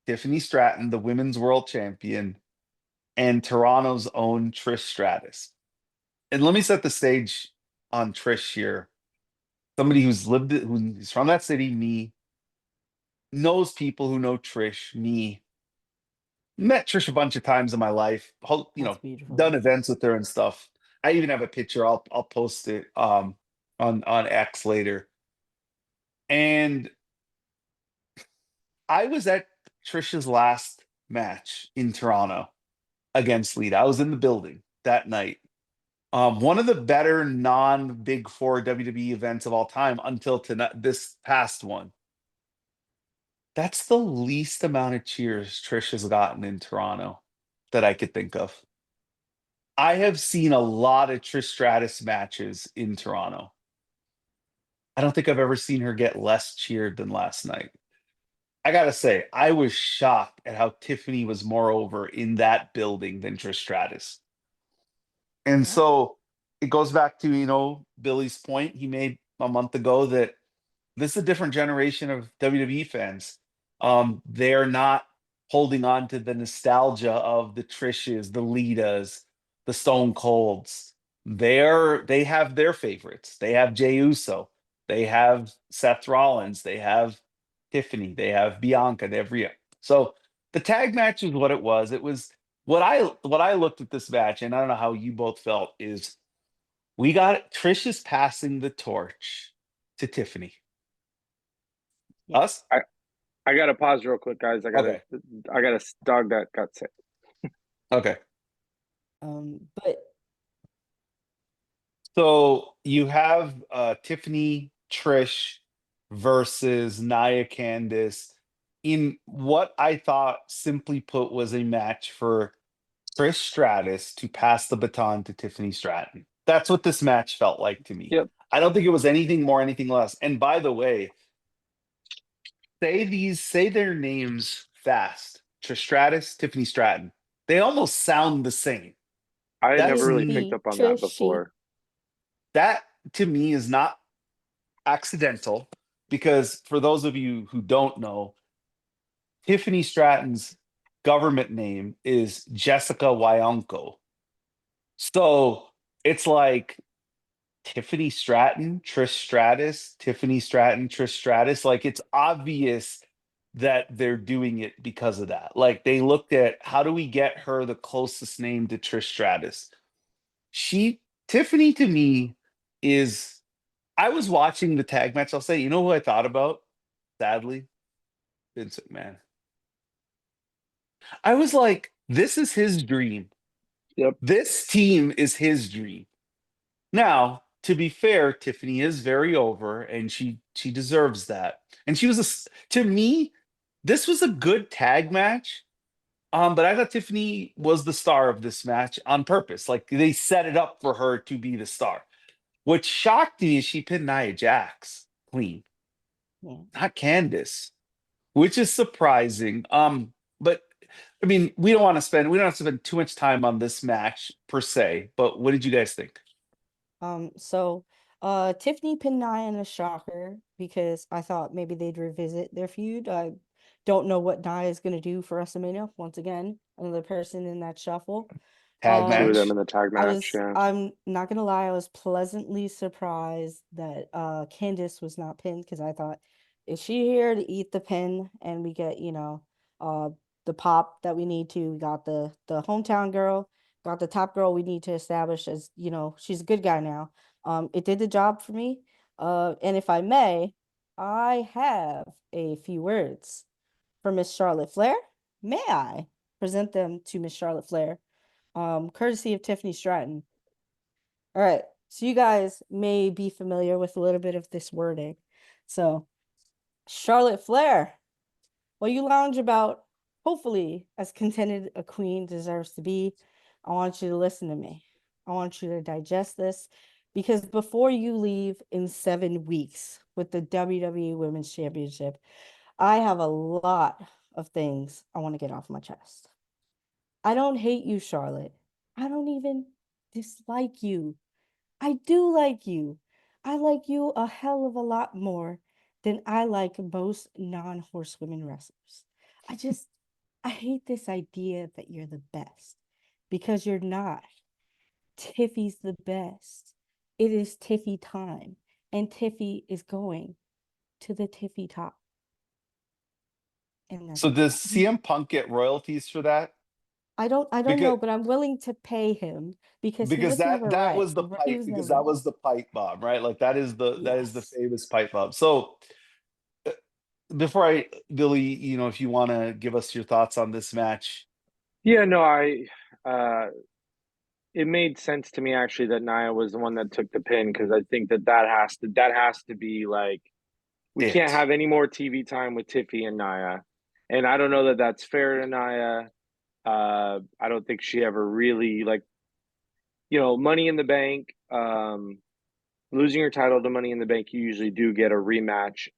Tiffany Stratton, the women's world champion, and Toronto's own Trish Stratus. And let me set the stage on Trish here. Somebody who's from that city, me, knows people who know Trish, me. Met Trish a bunch of times in my life, That's beautiful. done events with her and stuff. I even have a picture. I'll post it on X later. And I was at Trish's last match in Toronto against Lita. I was in the building that night. One of the better non-Big Four WWE events of all time until tonight, this past one. That's the least amount of cheers Trish has gotten in Toronto that I could think of. I have seen a lot of Trish Stratus matches in Toronto. I don't think I've ever seen her get less cheered than last night. I gotta say, I was shocked at how Tiffany was more over in that building than Trish Stratus. And so it goes back to, Billy's point he made a month ago that this is a different generation of WWE fans. They're not holding on to the nostalgia of the Trishes, the Litas, the Stone Colds. They have their favorites. They have Jey Uso, they have Seth Rollins, they have Tiffany, they have Bianca, they have Rhea. So the tag match is what it was. It was what I looked at this match, and I don't know how you both felt, is we got Trish is passing the torch to Tiffany. Yeah. Us? I gotta pause real quick, guys. I got Okay. a dog that got sick. Okay. But So you have Tiffany Trish versus Nia Candice in what I thought, simply put, was a match for Trish Stratus to pass the baton to Tiffany Stratton. That's what this match felt like to me. Yep. I don't think it was anything more, anything less. And by the way, say their names fast. Trish Stratus, Tiffany Stratton. They almost sound the same. I had never That's really picked Tiffany, up on that Trishy. before. that to me is not accidental, because for those of you who don't know, Tiffany Stratton's government name is Jessica Wyonko. So it's like Tiffany Stratton, Trish Stratus, Tiffany Stratton, Trish Stratus. Like, it's obvious that they're doing it because of that. Like, they looked at, how do we get her the closest name to Trish Stratus? Tiffany to me is, I was watching the tag match. I'll say, you know who I thought about? Sadly, Vince McMahon. I was like, this is his dream. Yep. This team is his dream. Now, to be fair, Tiffany is very over, and she deserves that. And to me, this was a good tag match. But I thought Tiffany was the star of this match on purpose. Like, they set it up for her to be the star. What shocked me is she pinned Nia Jax clean, Yeah. not Candice, which is surprising. But I mean, we don't have to spend too much time on this match per se. But what did you guys think? So Tiffany pinned Nia in a shocker because I thought maybe they'd revisit their feud. I don't know what Nia is gonna do for WrestleMania. Once again, another person in that shuffle. Tag Two of match. them in the tag match. Yeah. I'm not gonna lie, I was pleasantly surprised that Candice was not pinned, because I thought, is she here to eat the pin and we get, the pop that we need to? We got the hometown girl, got the top girl we need to establish as, she's a good guy now. It did the job for me. And if I may, I have a few words for Miss Charlotte Flair. May I present them to Miss Charlotte Flair? Courtesy of Tiffany Stratton. All right, so you guys may be familiar with a little bit of this wording. So, Charlotte Flair, while you lounge about, hopefully as contented a queen deserves to be, I want you to listen to me. I want you to digest this, because before you leave in 7 weeks with the WWE Women's Championship, I have a lot of things I want to get off my chest. I don't hate you, Charlotte. I don't even dislike you. I do like you. I like you a hell of a lot more than I like most non-horsewomen wrestlers. I hate this idea that you're the best, because you're not. Tiffy's the best. It is Tiffy time, and Tiffy is going to the Tiffy top. And So that's does CM Punk get royalties for that? I don't Because know, but I'm willing to pay him because he was that never that right. was the He pipe was because never that right. was the pipe bomb, right? Like, that is the Yes. famous pipe bomb. So before Billy, if you want to give us your thoughts on this match. Yeah. No. Uh, it made sense to me actually that Nia was the one that took the pin, because I think that has to be like, we can't It. have any more TV time with Tiffy and Nia, and I don't know that that's fair to Nia. I don't think she ever really, like, Money in the Bank. Losing your title to Money in the Bank, you usually do get a rematch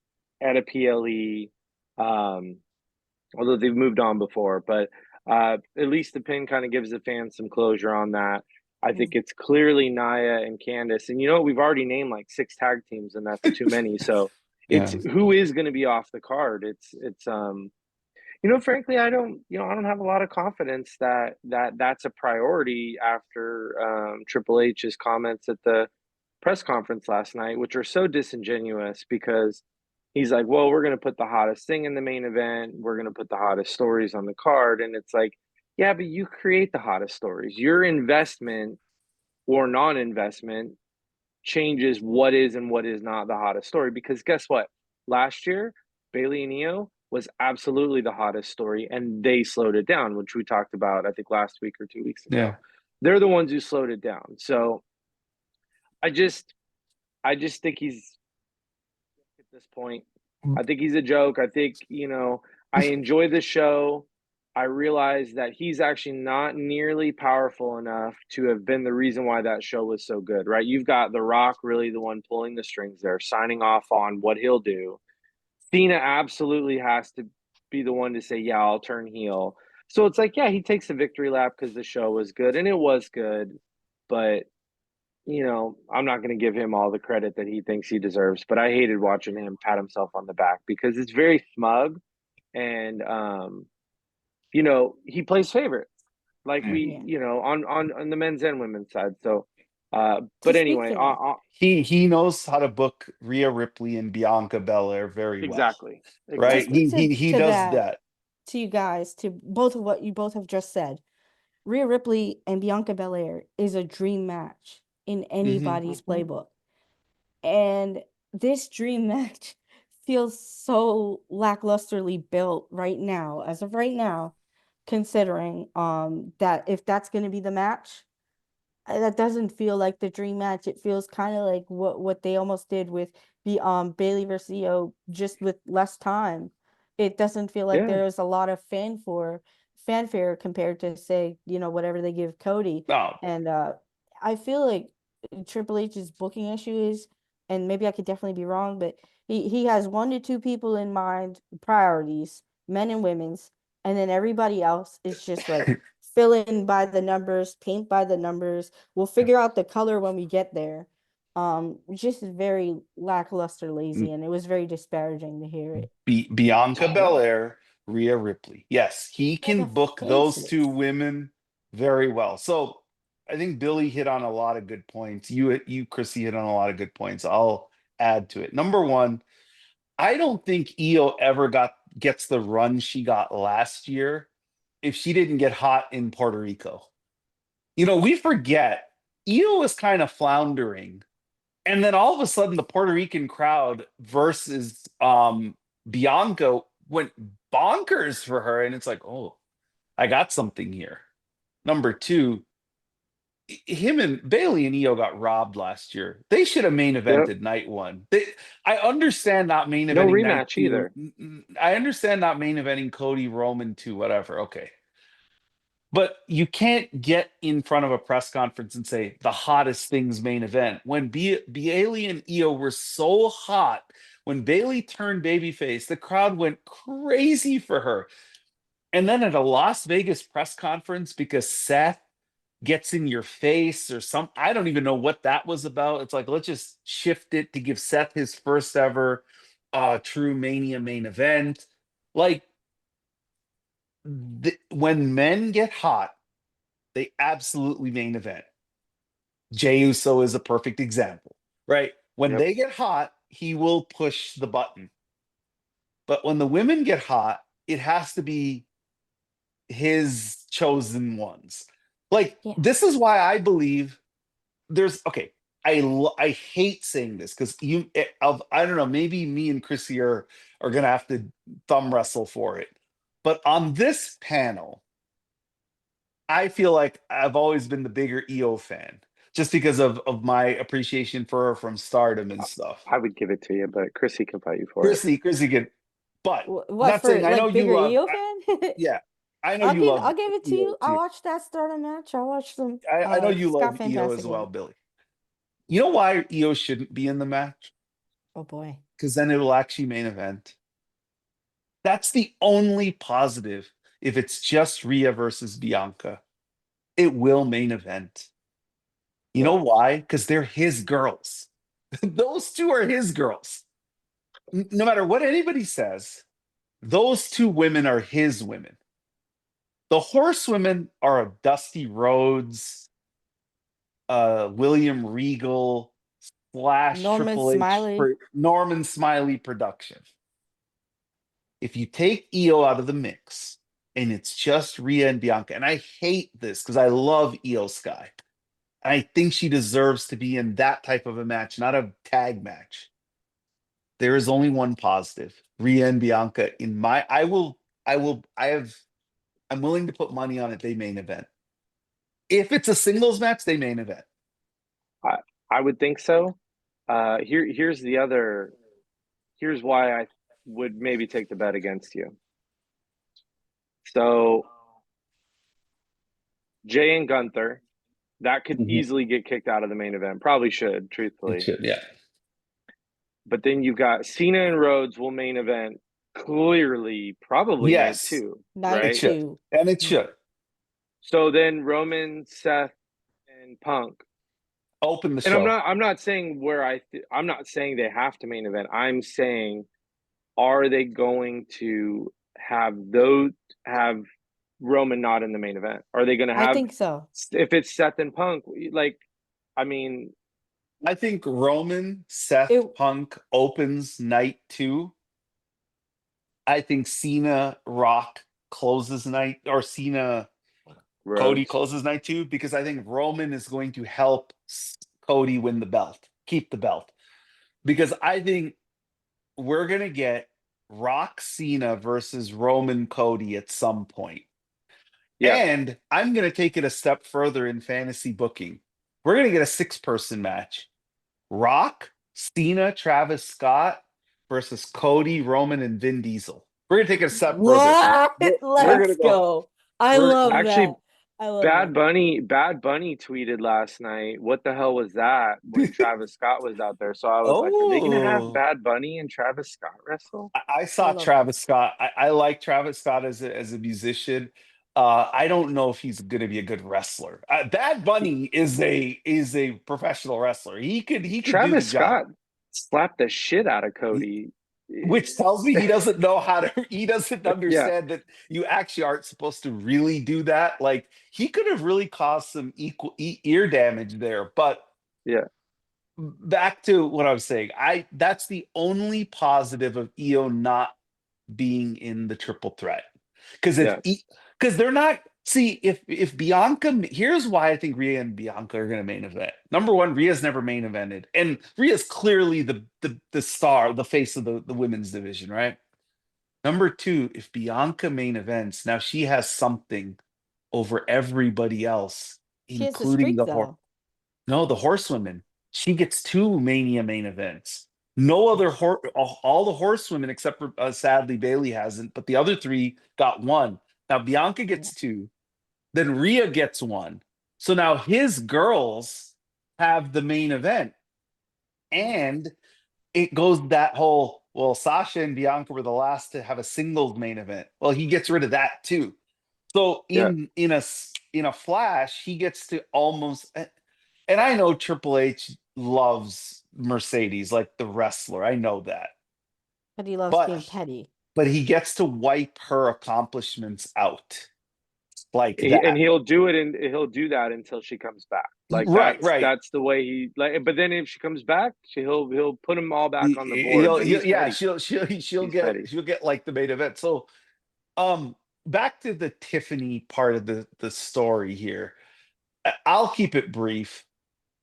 at a PLE. Although they've moved on before, but at least the pin kind of gives the fans some closure on that. I think it's clearly Nia and Candice. And you know, we've already named like 6 tag teams, and that's too many. So it's Yeah. who is going to be off the card. It's you know, frankly, I don't have a lot of confidence that's a priority after Triple H's comments at the press conference last night, which are so disingenuous because he's like, well, we're going to put the hottest thing in the main event. We're going to put the hottest stories on the card. And it's like, yeah, but you create the hottest stories. Your investment or non-investment changes what is and what is not the hottest story. Because guess what? Last year, Bayley and Io was absolutely the hottest story, and they slowed it down, which we talked about, I think, last week or 2 weeks ago. Yeah. They're the ones who slowed it down. So I just think he's at this point. I think he's a joke. I think, you know, I enjoy the show. I realize that he's actually not nearly powerful enough to have been the reason why that show was so good, right? You've got The Rock really the one pulling the strings there, signing off on what he'll do. Cena absolutely has to be the one to say, yeah, I'll turn heel. So it's like, yeah, he takes a victory lap because the show was good, and it was good. But, you know, I'm not going to give him all the credit that he thinks he deserves. But I hated watching him pat himself on the back because it's very smug. And, you know, he plays favorites like we, you know, on the men's and women's side. So, but anyway, he knows how to book Rhea Ripley and Bianca Belair very well. Exactly. Right. He does that. To you guys, to both of what you both have just said, Rhea Ripley and Bianca Belair is a dream match in anybody's playbook. And this dream match feels so lacklusterly built right now, as of right now, considering that if that's going to be the match, that doesn't feel like the dream match. It feels kind of like what they almost did with the Bayley versus Io, just with less time. It doesn't feel like there's a lot of fanfare compared to, say, you know, whatever they give Cody. No. And I feel like Triple H's booking issues, and maybe I could definitely be wrong, but he has 1 to 2 people in mind, priorities, men and women's, and then everybody else is just like fill in by the numbers, paint by the numbers. We'll figure out the color when we get there. Just very lackluster, lazy, and it was very disparaging to hear it. Bianca Belair, Rhea Ripley. Yes, he can book those 2 women very well. So I think Billy hit on a lot of good points. You, Crissy, hit on a lot of good points. I'll add to it. Number one, I don't think Io ever gets the run she got last year if she didn't get hot in Puerto Rico. You know, we forget Io was kind of floundering. And then all of a sudden the Puerto Rican crowd versus Bianca went bonkers for her. And it's like, oh, I got something here. Number 2, him and Bayley and Io got robbed last year. They should have main evented night 1. I understand not main eventing no rematch night 2. either. I understand not main eventing Cody, Roman 2, whatever. Okay. But you can't get in front of a press conference and say the hottest things main event. When Bayley and Io were so hot, when Bayley turned babyface, the crowd went crazy for her. And then at a Las Vegas press conference, because Seth gets in your face or I don't even know what that was about. It's like, let's just shift it to give Seth his first ever true Mania main event. Like, when men get hot, they absolutely main event. Jey Uso is a perfect example, right? When they get hot, he will push the button. But when the women get hot, it has to be his chosen ones. Like, this is why I believe I hate saying this because I don't know, maybe me and Crissy are gonna have to thumb wrestle for it. But on this panel, I feel like I've always been the bigger Io fan, just because of my appreciation for her from Stardom and stuff. I would give it to you, but Crissy can fight you for it. Crissy can. But what, not for saying, like I know bigger you love. Io fan? Yeah, I know you love. I'll give it to Io you. I too. watched that Stardom match. I watched them. I know you love Io as fantastic well, Billy. You know why Io shouldn't be in the match? Oh boy. Because then it'll actually main event. That's the only positive. If it's just Rhea versus Bianca, it will main event. You know why? Because they're his girls. Those two are his girls. No matter what anybody says, those two women are his women. The horsewomen are a Dusty Rhodes, William Regal / Norman Triple H Smiley. Norman Smiley production. If you take Io out of the mix and it's just Rhea and Bianca, and I hate this because I love Io Sky. I think she deserves to be in that type of a match, not a tag match. There is only one positive. Rhea and Bianca I'm willing to put money on it. They main event. If it's a singles match, they main event. I would think so. Here's why I would maybe take the bet against you. So Jay and Gunther, that could easily get kicked out of the main event. Probably should, truthfully. It should, yeah. But then you've got Cena and Rhodes will main event clearly, probably night two, right? It should. And it should. So then Roman, Seth, and Punk open the show. And I'm not saying I'm not saying they have to main event. I'm saying, are they going to have Roman not in the main event? Are they going to have? I think so. If it's Seth and Punk, I think Roman, Seth, Punk opens night 2. I think Cena, Rock closes night, or Cena, Rhodes. Cody closes night 2, because I think Roman is going to help Cody win the belt, keep the belt. Because I think we're going to get Rock Cena versus Roman Cody at some point. Yeah. And I'm going to take it a step further in fantasy booking. We're going to get a 6-person match. Rock, Cena, Travis Scott versus Cody, Roman, and Vin Diesel. We're going to take it a step further. Let's go. I love that. Bad Bunny tweeted last night, "What the hell was that?" when Travis Scott was out there. So I was like, "Are they going to have Bad Bunny and Travis Scott wrestle?" I saw Travis Scott. I like Travis Scott as a musician. I don't know if he's going to be a good wrestler. Bad Bunny is a professional wrestler. He could Travis do the job. Scott slapped the shit out of Cody. Which tells me he doesn't know how to, he doesn't understand that you actually aren't supposed to really do that. Like, he could have really caused some ear damage there. But back to what I was saying, that's the only positive of Io not being in the triple threat. Because they're not, see, if Bianca, here's why I think Rhea and Bianca are going to main event. Number one, Rhea's never main evented, and Rhea's clearly the star, the face of the women's division, right? Number two, if Bianca main events, now she has something over everybody else, including the horsewomen. She gets 2 Mania main events. No other all the horsewomen except for sadly Bailey hasn't, but the other 3 got 1. Now Bianca gets 2, then Rhea gets 1. So now his girls have the main event, and it goes that whole, well, Sasha and Bianca were the last to have a singles main event. Well, he gets rid of that too. So in a flash, he gets to almost. And I know Triple H loves Mercedes, like the wrestler. I know that. But he loves being petty. But he gets to wipe her accomplishments out. Like that. And he'll do it, and he'll do that until she comes back. Like that's the way he like. But then if she comes back, he'll put them all back on the board. She'll get like the main event. So back to the Tiffany part of the story here. I'll keep it brief.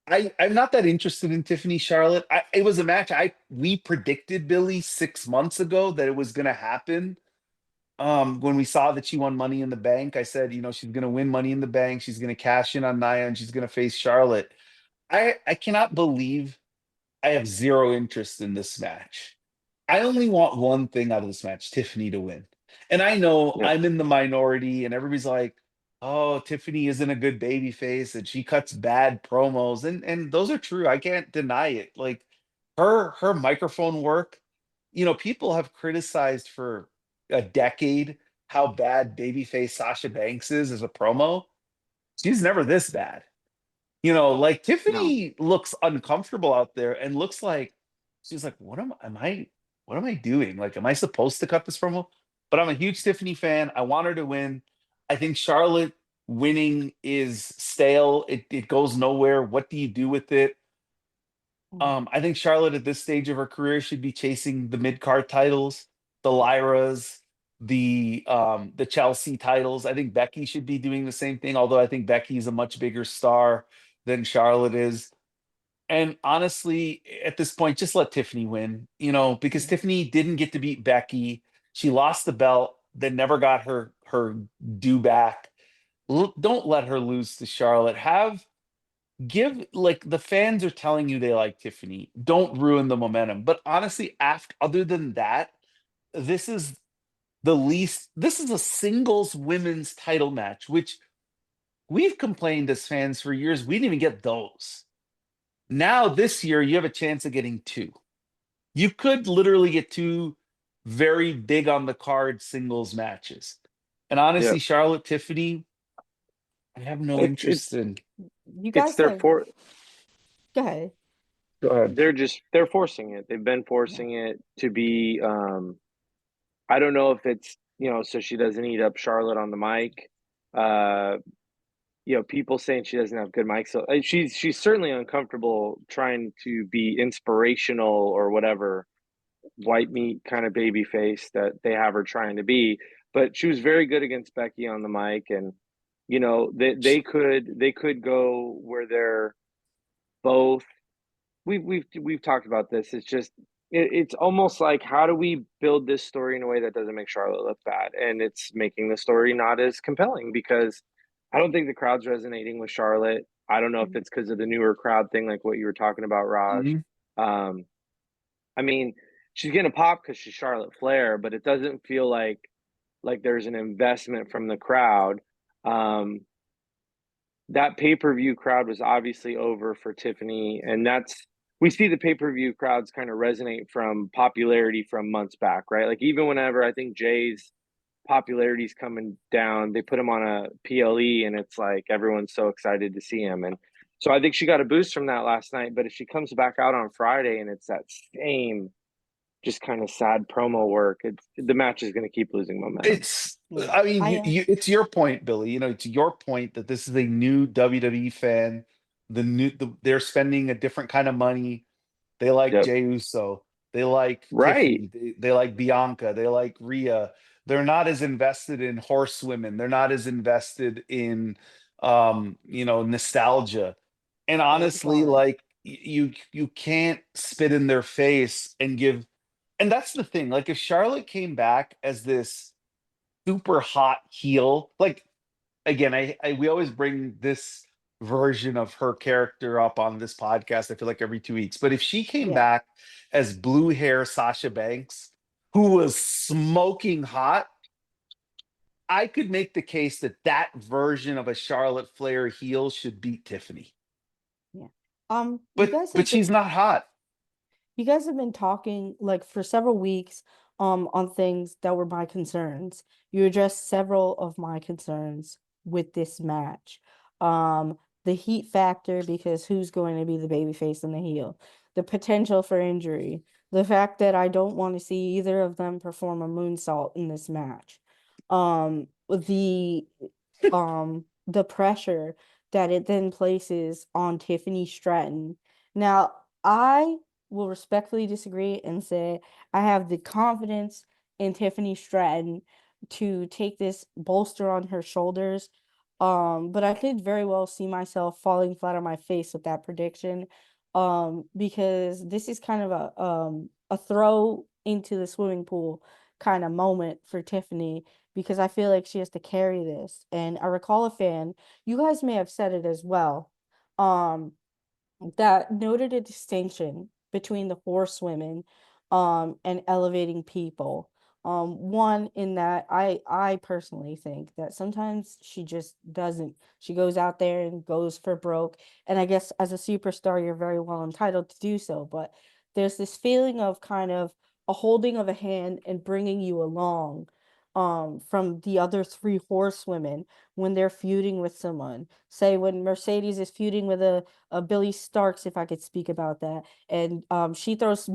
I'm not that interested in Tiffany Charlotte. It was a match we predicted, Billy, 6 months ago that it was going to happen. When we saw that she won Money in the Bank, I said, she's going to win Money in the Bank. She's going to cash in on Nia, and she's going to face Charlotte. I cannot believe I have zero interest in this match. I only want one thing out of this match: Tiffany to win. And I know I'm in the minority, and everybody's like, oh, Tiffany isn't a good baby face, and she cuts bad promos. And those are true. I can't deny it. Like, her microphone work, people have criticized for a decade how bad babyface Sasha Banks is as a promo. She's never this bad. Like No. Tiffany looks uncomfortable out there and looks like she's like, what am I doing? Like, am I supposed to cut this promo? But I'm a huge Tiffany fan. I want her to win. I think Charlotte winning is stale. It goes nowhere. What do you do with it? I think Charlotte at this stage of her career should be chasing the mid card titles, the Lyras, the Chelsea titles. I think Becky should be doing the same thing, although I think Becky is a much bigger star than Charlotte is. And honestly, at this point, just let Tiffany win, because Tiffany didn't get to beat Becky. She lost the belt, then never got her due back. Don't let her lose to Charlotte. Give, like, the fans are telling you they like Tiffany. Don't ruin the momentum. But honestly, other than that, this is this is a singles women's title match, which we've complained as fans for years. We didn't even get those. Now this year, you have a chance of getting two. You could literally get two very big on the card singles matches. And honestly, Yeah. Charlotte Tiffany, I have no It's interest in. You it's guys their have for go ahead. Go ahead. they're forcing it. They've been forcing it to be I don't know if it's, so she doesn't eat up Charlotte on the mic. Uh people saying she doesn't have good mics. So she's certainly uncomfortable trying to be inspirational or whatever white meat kind of baby face that they have her trying to be. But she was very good against Becky on the mic, and they could go where they're both. We've talked about this. It's just it's almost like, how do we build this story in a way that doesn't make Charlotte look bad, and it's making the story not as compelling because I don't think the crowd's resonating with Charlotte. I don't know if it's because of the newer crowd thing, like what you were talking about, Raj. Mhm. Um, I mean, she's gonna pop because she's Charlotte Flair, but it doesn't feel like there's an investment from the crowd. Um, that pay-per-view crowd was obviously over for Tiffany, and we see the pay-per-view crowds kind of resonate from popularity from months back, right? Like, even whenever I think Jay's popularity's coming down, they put him on a PLE, and it's like everyone's so excited to see him. And so I think she got a boost from that last night. But if she comes back out on Friday and it's that same just kind of sad promo work, the match is going to keep losing momentum. Yeah. I mean, I it's your point, Billy. It's your point that this is a new WWE fan. They're spending a different kind of money. They like Yep. Jey Uso. They like Right. Tiffany. They like Bianca. They like Rhea. They're not as invested in horsewomen. They're not as invested in, nostalgia. And honestly, Midcard. like, you can't spit in their face and give. And that's the thing. Like, if Charlotte came back as this super hot heel, like, again, we always bring this version of her character up on this podcast, I feel like every 2 weeks. But if she came Yeah. back as blue hair Sasha Banks, who was smoking hot, I could make the case that that version of a Charlotte Flair heel should beat Tiffany. Yeah. But she's not hot. You guys have been talking like for several weeks on things that were my concerns. You addressed several of my concerns with this match. The heat factor, because who's going to be the babyface and the heel? The potential for injury. The fact that I don't want to see either of them perform a moonsault in this match. The pressure that it then places on Tiffany Stratton. Now, I will respectfully disagree and say I have the confidence in Tiffany Stratton to take this bolster on her shoulders. But I could very well see myself falling flat on my face with that prediction. Because this is kind of a throw into the swimming pool kind of moment for Tiffany, because I feel like she has to carry this. And I recall a fan, you guys may have said it as well, that noted a distinction between the horsewomen and elevating people. One, in that I personally think that sometimes she just doesn't. She goes out there and goes for broke. And I guess as a superstar, you're very well entitled to do so. But there's this feeling of kind of a holding of a hand and bringing you along. from the other three horsewomen when they're feuding with someone. Say when Mercedes is feuding with a Billie Starkz, if I could speak about that, and she throws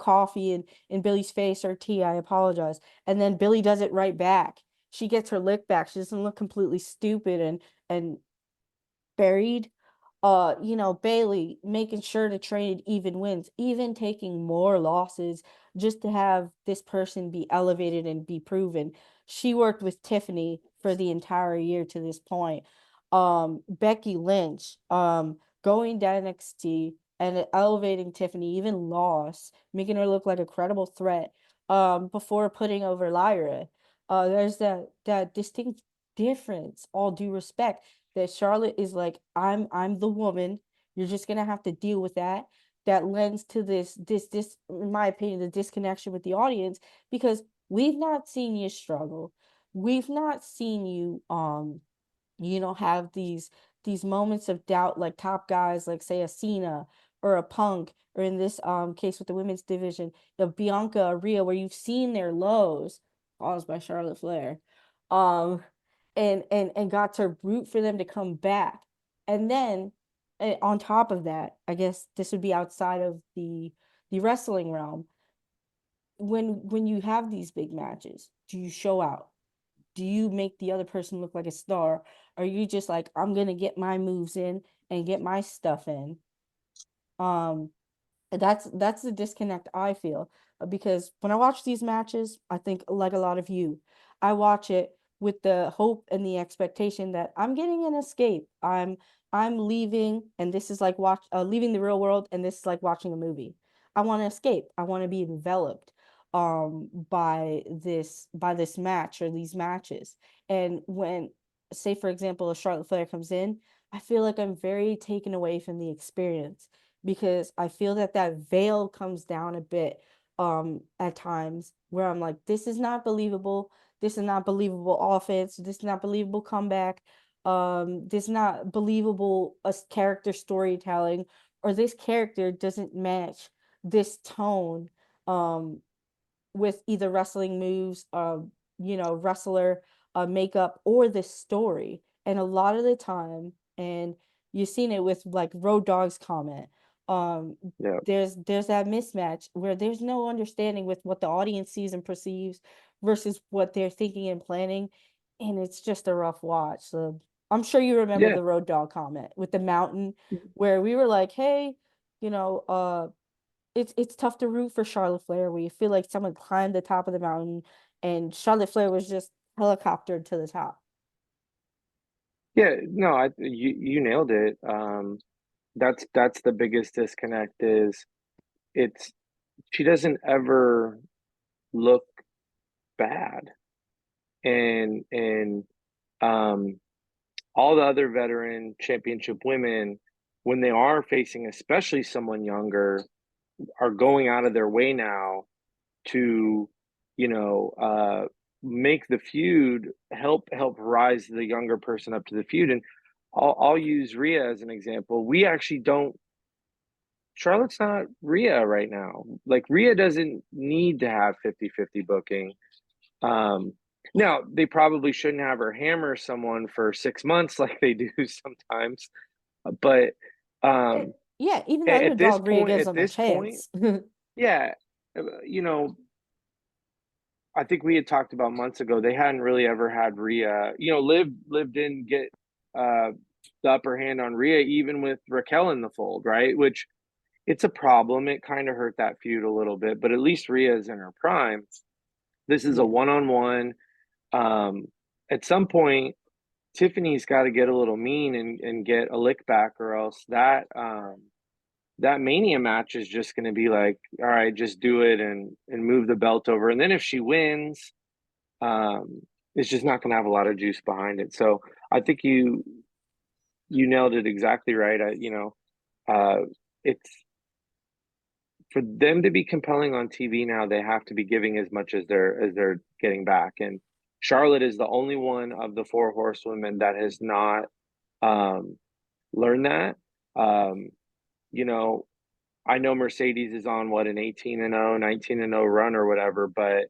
coffee in Billy's face or tea. I apologize, and then Billie does it right back. She gets her lick back. She doesn't look completely stupid and buried. Bailey making sure to trade even wins, even taking more losses just to have this person be elevated and be proven. She worked with Tiffany for the entire year to this point. Becky Lynch, going down NXT and elevating Tiffany, even lost, making her look like a credible threat, before putting over Lyra. There's that distinct difference, all due respect, that Charlotte is like, I'm the woman. You're just gonna have to deal with that. That lends to this, in my opinion, the disconnection with the audience, because we've not seen you struggle. We've not seen you have these moments of doubt, like top guys like, say, a Cena or a Punk, or in this case with the women's division, the Bianca or Rhea, where you've seen their lows caused by Charlotte Flair. Um and got to root for them to come back. And then on top of that, I guess this would be outside of the wrestling realm. When you have these big matches, do you show out? Do you make the other person look like a star? Or are you just like, I'm gonna get my moves in and get my stuff in? Um that's the disconnect I feel, because when I watch these matches, I think like a lot of you, I watch it with the hope and the expectation that I'm getting an escape. I'm leaving, and this is like leaving the real world, and this is like watching a movie. I want to escape. I want to be enveloped by this match or these matches. And when, say for example, a Charlotte Flair comes in, I feel like I'm very taken away from the experience, because I feel that veil comes down a bit at times, where I'm like, this is not believable. This is not believable offense. This is not believable comeback. This is not believable character storytelling, or this character doesn't match this tone with either wrestling moves, wrestler makeup, or this story. And a lot of the time, and you've seen it with like Road Dogg's comment, Yeah. there's that mismatch where there's no understanding with what the audience sees and perceives versus what they're thinking and planning, and it's just a rough watch. So I'm sure you remember Yeah. the Road Dogg comment with the mountain, where we were like, hey, you know, it's tough to root for Charlotte Flair, where you feel like someone climbed the top of the mountain and Charlotte Flair was just helicoptered to the top. Yeah, no, you nailed it. That's the biggest disconnect is it's she doesn't ever look bad. And um all the other veteran championship women, when they are facing especially someone younger, are going out of their way now to, you know, make the feud help rise the younger person up to the feud. And I'll use Rhea as an example. We actually don't. Charlotte's not Rhea right now. Like Rhea doesn't need to have 50-50 booking. Um, Now they probably shouldn't have her hammer someone for 6 months like they do sometimes. But um, Yeah, even the at this underdog Rhea point, gives them a chance. yeah, you know, I think we had talked about months ago. They hadn't really ever had Rhea. You know, Liv didn't get uh, the upper hand on Rhea, even with Raquel in the fold, right? Which it's a problem. It kind of hurt that feud a little bit, but at least Rhea is in her prime. This is a Yeah. one-on-one. At some point, Tiffany's got to get a little mean and get a lick back, or else that Mania match is just going to be like, all right, just do it and move the belt over. And then if she wins, um, it's just not going to have a lot of juice behind it. So I think you nailed it exactly right. It's for them to be compelling on TV now. They have to be giving as much as they're getting back. And Charlotte is the only one of the four horsewomen that has not um, learned that. Um, you know, I know Mercedes is on what, an 18-0, 19-0 run or whatever, but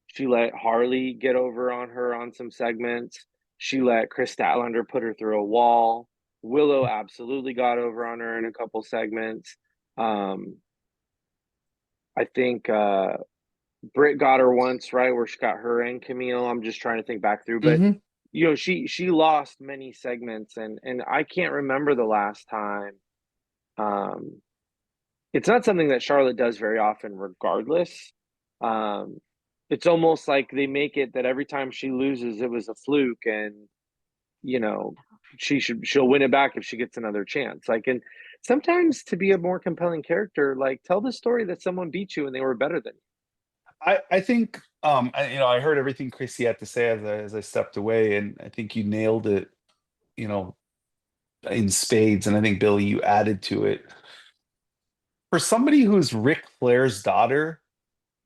She let Harley get over on her on some segments. She let Chris Statlander put her through a wall. Willow absolutely got over on her in a couple segments. I think Britt got her once, right, where she got her and Camille. I'm just trying to think back through, but Mm-hmm. you know, she lost many segments, and I can't remember the last time. It's not something that Charlotte does very often, regardless. Um, it's almost like they make it that every time she loses, it was a fluke, and you know, she'll win it back if she gets another chance. Like, and sometimes to be a more compelling character, like tell the story that someone beat you and they were better than you. I think I heard everything Crissy had to say as I stepped away, and I think you nailed it, you know, in spades. And I think Billy, you added to it. For somebody who's Ric Flair's daughter,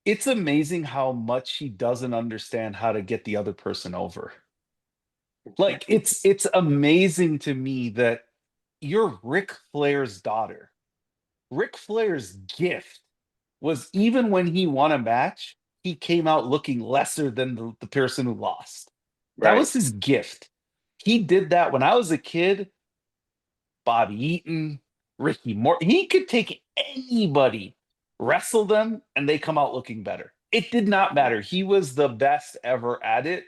it's amazing how much she doesn't understand how to get the other person over. Like it's amazing to me that you're Ric Flair's daughter. Ric Flair's gift was even when he won a match, he came out looking lesser than the person who lost. That Right. was his gift. He did that when I was a kid. Bobby Eaton, Ricky Morton, he could take anybody, wrestle them, and they come out looking better. It did not matter. He was the best ever at it.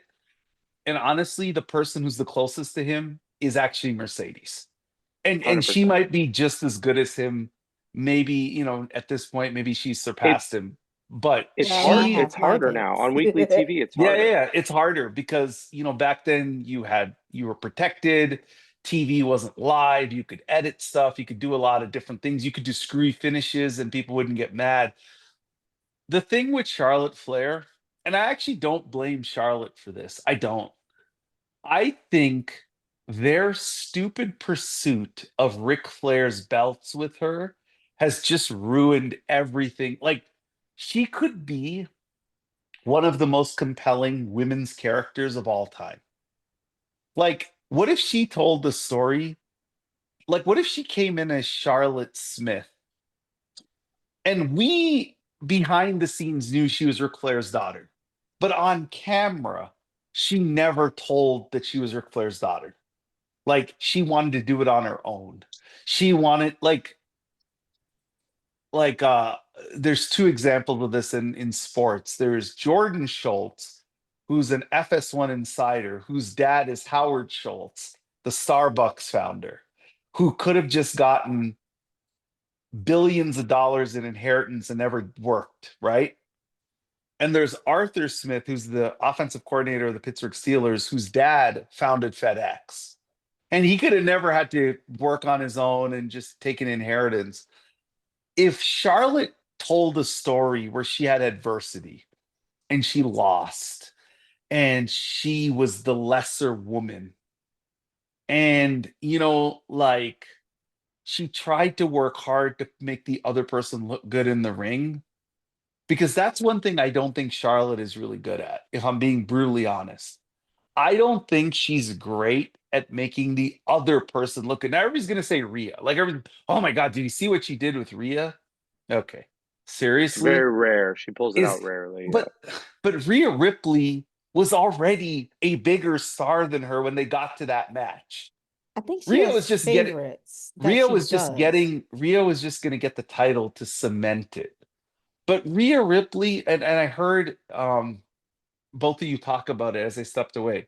And honestly, the person who's the closest to him is actually Mercedes. And she 100%. might be just as good as him. Maybe, at this point, maybe she's surpassed It's him. But it's Well, I hard. she, have It's my harder now takes. on weekly TV. It's yeah, yeah, harder. yeah, it's harder because, back then you were protected. TV wasn't live. You could edit stuff. You could do a lot of different things. You could do screwy finishes and people wouldn't get mad. The thing with Charlotte Flair, and I actually don't blame Charlotte for this. I don't. I think their stupid pursuit of Ric Flair's belts with her has just ruined everything. Like, she could be one of the most compelling women's characters of all time. Like, what if she told the story? Like, what if she came in as Charlotte Smith and we behind the scenes knew she was Ric Flair's daughter, but on camera, she never told that she was Ric Flair's daughter. Like, she wanted to do it on her own. She wanted, like there's two examples of this in sports. There's Jordan Schultz, who's an FS1 insider, whose dad is Howard Schultz, the Starbucks founder, who could have just gotten billions of dollars in inheritance and never worked, right? And there's Arthur Smith, who's the offensive coordinator of the Pittsburgh Steelers, whose dad founded FedEx. And he could have never had to work on his own and just take an inheritance. If Charlotte told a story where she had adversity and she lost and she was the lesser woman and like she tried to work hard to make the other person look good in the ring, because that's one thing I don't think Charlotte is really good at, if I'm being brutally honest. I don't think she's great at making the other person look good. Now everybody's gonna say Rhea. Like, oh my god, did you see what she did with Rhea? Okay. Seriously? Very rare. She pulls it Is out rarely. Yeah. but Rhea Ripley was already a bigger star than her when they got to that match. I think she Rhea has was just getting favorites that Rhea she was just does. getting Rhea was just gonna get the title to cement it. But Rhea Ripley, and I heard both of you talk about it as I stepped away.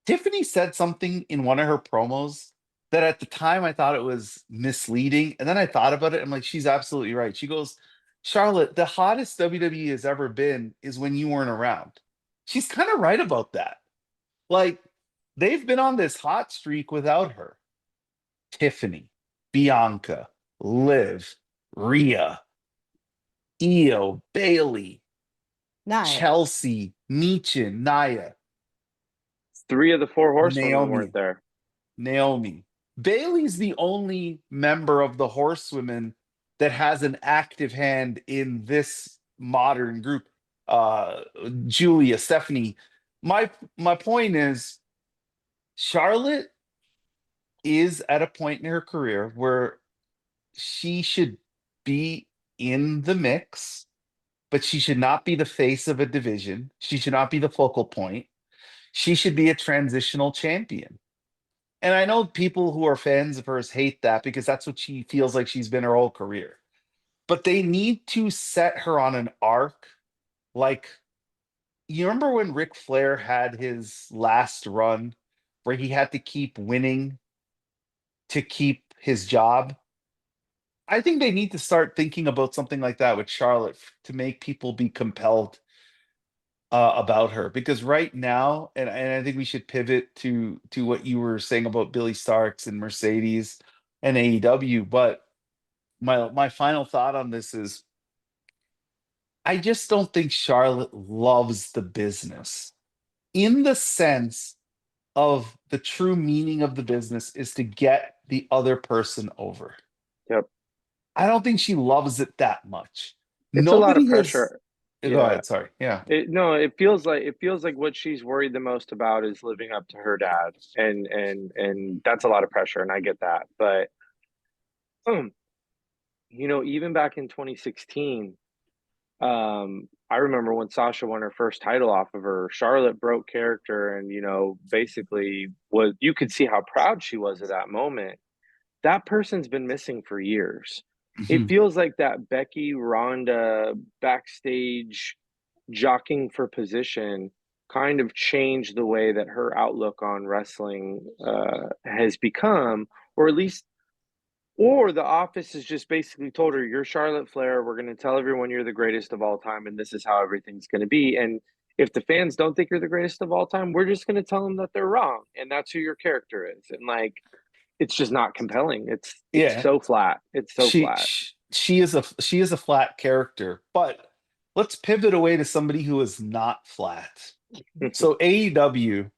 Tiffany said something in one of her promos that at the time I thought it was misleading. And then I thought about it. I'm like, she's absolutely right. She goes, Charlotte, the hottest WWE has ever been is when you weren't around. She's kind of right about that. Like, they've been on this hot streak without her. Tiffany, Bianca, Liv, Rhea, Io, Bailey, Nia. Chelsea, Michin, Nia, 3 of the 4 horsewomen Naomi. weren't there. Naomi. Bailey's the only member of the horsewomen that has an active hand in this modern group. Julia, Stephanie. My point is, Charlotte is at a point in her career where she should be in the mix. but she should not be the face of a division. She should not be the focal point. She should be a transitional champion. And I know people who are fans of hers hate that because that's what she feels like she's been her whole career. But they need to set her on an arc. Like, you remember when Ric Flair had his last run where he had to keep winning to keep his job? I think they need to start thinking about something like that with Charlotte to make people be compelled about her. Because right now, and I think we should pivot to what you were saying about Billie Starkz and Mercedes and AEW. But my final thought on this is I just don't think Charlotte loves the business in the sense of the true meaning of the business is to get the other person over. Yep. I don't think she loves it that much. It's a lot of Nobody has. pressure. Go Yeah. ahead. Sorry. Yeah. It feels like what she's worried the most about is living up to her dad, and that's a lot of pressure, and I get that. But even back in 2016, I remember when Sasha won her first title off of her, Charlotte broke character, and basically you could see how proud she was at that moment. That person's been missing for years. It Mhm. feels like that Becky Ronda backstage jockeying for position kind of changed the way that her outlook on wrestling has become, or at least, or the office has just basically told her, "You're Charlotte Flair. We're going to tell everyone you're the greatest of all time, and this is how everything's going to be." And if the fans don't think you're the greatest of all time, we're just going to tell them that they're wrong, and that's who your character is. And like, it's just not compelling. It's Yeah. so flat. It's so She, flat. she she is a flat character, but let's pivot away to somebody who is not flat. So AEW,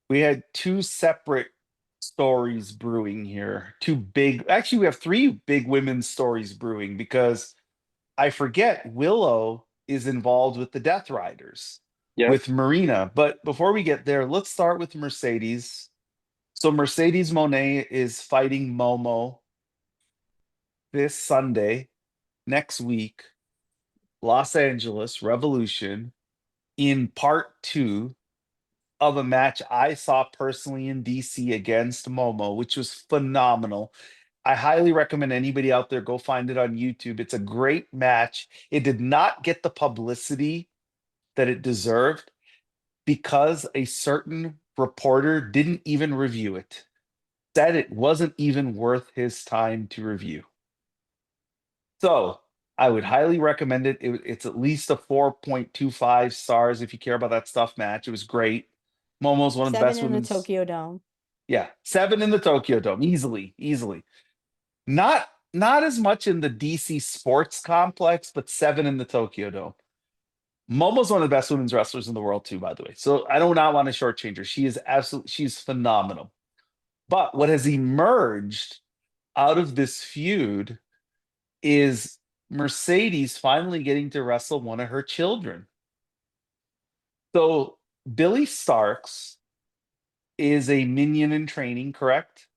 we had two separate stories brewing here. Actually, we have three big women's stories brewing because I forget Willow is involved with the Death Riders Yep. with Marina. But before we get there, let's start with Mercedes. So Mercedes Monet is fighting Momo this Sunday, next week, Los Angeles Revolution, in part two of a match I saw personally in DC against Momo, which was phenomenal. I highly recommend anybody out there go find it on YouTube. It's a great match. It did not get the publicity that it deserved because a certain reporter didn't even review it, said it wasn't even worth his time to review. So I would highly recommend it. It's at least a 4.25 stars if you care about that stuff match. It was great. Momo's one of the 7 best in the women's. Tokyo Dome. Yeah, 7 in the Tokyo Dome, easily, easily. Not as much in the DC Sports Complex, but 7 in the Tokyo Dome. Momo's one of the best women's wrestlers in the world too, by the way. So I do not want to shortchange her. She's phenomenal. But what has emerged out of this feud is Mercedes finally getting to wrestle one of her children. So Billie Starkz is a minion in training, correct?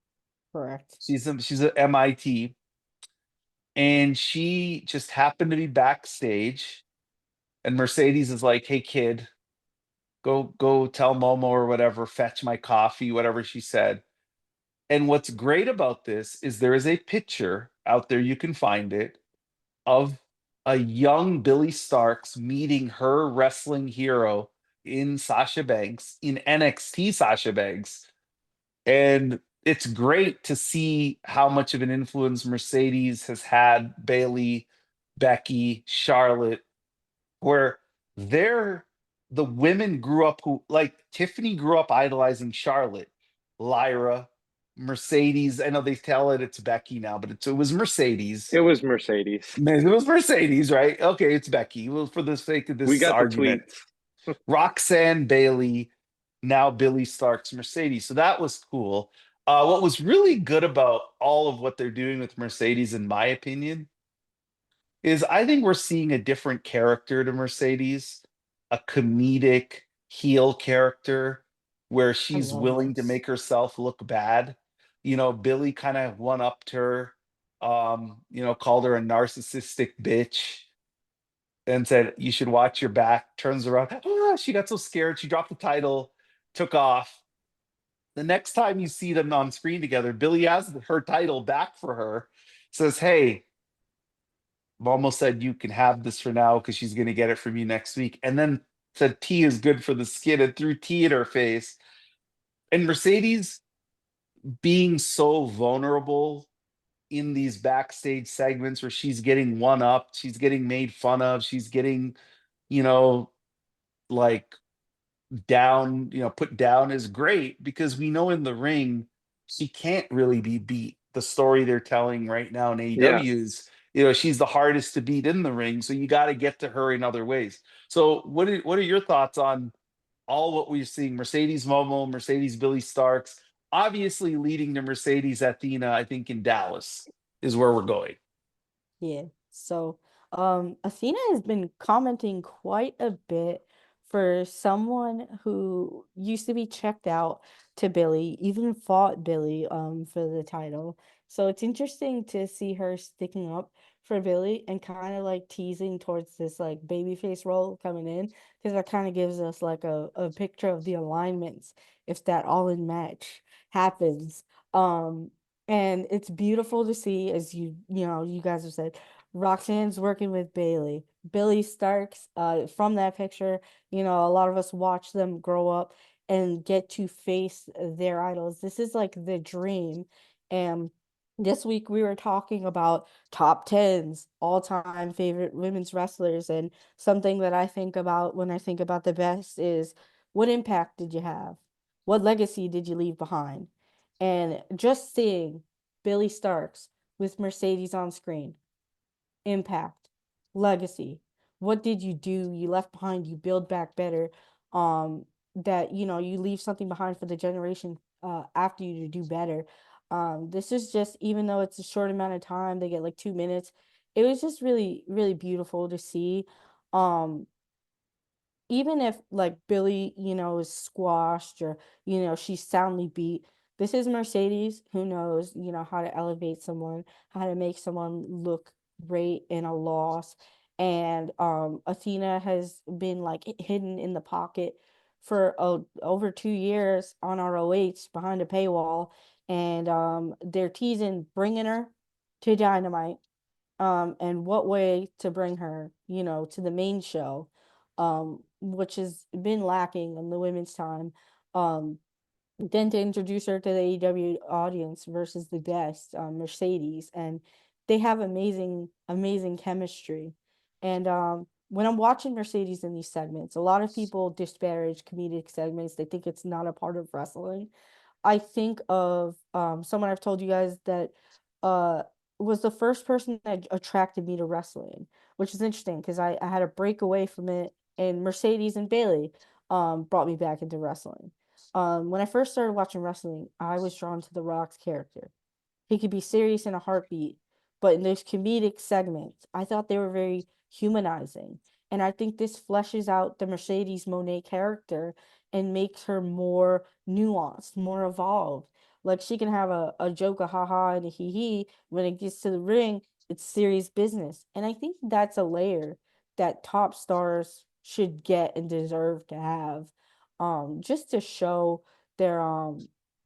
Correct. She's a MIT, and she just happened to be backstage, and Mercedes is like, "Hey kid, go tell Momo or whatever, fetch my coffee," whatever she said. And what's great about this is there is a picture out there, you can find it, of a young Billie Starkz meeting her wrestling hero in Sasha Banks, in NXT Sasha Banks. And it's great to see how much of an influence Mercedes has had, Bailey, Becky, Charlotte, where the women grew up who, like Tiffany grew up idolizing Charlotte, Lyra, Mercedes. I know they tell it's Becky now, but it was Mercedes. It was Mercedes. It was Mercedes, right? Okay, it's Becky. Well, for the sake of We this got the argument, tweets. Roxanne, Bailey, now Billie Starkz, Mercedes. So that was cool. What was really good about all of what they're doing with Mercedes, in my opinion, is I think we're seeing a different character to Mercedes, a comedic heel character where I she's love willing to this. make herself look bad. Billy kind of one-upped her, called her a narcissistic bitch. and said, "You should watch your back." Turns around. Ah, she got so scared. She dropped the title, took off. The next time you see them on screen together, Billy has her title back for her, says, "Hey, I've almost said you can have this for now because she's going to get it from you next week." And then said tea is good for the skin and threw tea in her face. And Mercedes being so vulnerable in these backstage segments where she's getting one up, she's getting made fun of, she's getting, you know, like down, put down is great because we know in the ring she can't really be beat. The story they're telling right now in Yeah. AEW is, she's the hardest to beat in the ring, so you got to get to her in other ways. So what are your thoughts on all what we're seeing? Mercedes Momo, Mercedes Billie Starkz, obviously leading to Mercedes Athena, I think in Dallas is where we're going. Yeah. So, Athena has been commenting quite a bit for someone who used to be checked out to Billy, even fought Billy, for the title. So it's interesting to see her sticking up for Billy and kind of like teasing towards this like babyface role coming in, because that kind of gives us like a picture of the alignments if that all in match happens. Um, and it's beautiful to see, as you guys have said, Roxanne's working with Bailey. Billie Starkz, from that picture, a lot of us watch them grow up and get to face their idols. This is like the dream. And this week we were talking about top tens, all-time favorite women's wrestlers. And something that I think about when I think about the best is, what impact did you have? What legacy did you leave behind? And just seeing Billie Starkz with Mercedes on screen, impact, legacy. What did you do? You left behind, you build back better. That you leave something behind for the generation after you to do better. This is just, even though it's a short amount of time, they get like 2 minutes. It was just really, really beautiful to see. Um, Even if like Billy, is squashed, or, she's soundly beat, this is Mercedes who knows, how to elevate someone, how to make someone look great in a loss. And Athena has been like hidden in the pocket for over 2 years on ROH behind a paywall. And they're teasing bringing her to Dynamite, and what way to bring her, to the main show, which has been lacking in the women's time. Um, then to introduce her to the AEW audience versus the guest, Mercedes, and they have amazing, amazing chemistry. And when I'm watching Mercedes in these segments, a lot of people disparage comedic segments. They think it's not a part of wrestling. I think of someone I've told you guys that uh was the first person that attracted me to wrestling, which is interesting because I had to break away from it, and Mercedes and Bailey brought me back into wrestling. When I first started watching wrestling, I was drawn to The Rock's character. He could be serious in a heartbeat, but in those comedic segments, I thought they were very humanizing. And I think this fleshes out the Mercedes Monet character and makes her more nuanced, more evolved. Like, she can have a joke, a haha, and a hee hee. When it gets to the ring, it's serious business. And I think that's a layer that top stars should get and deserve to have, just to show their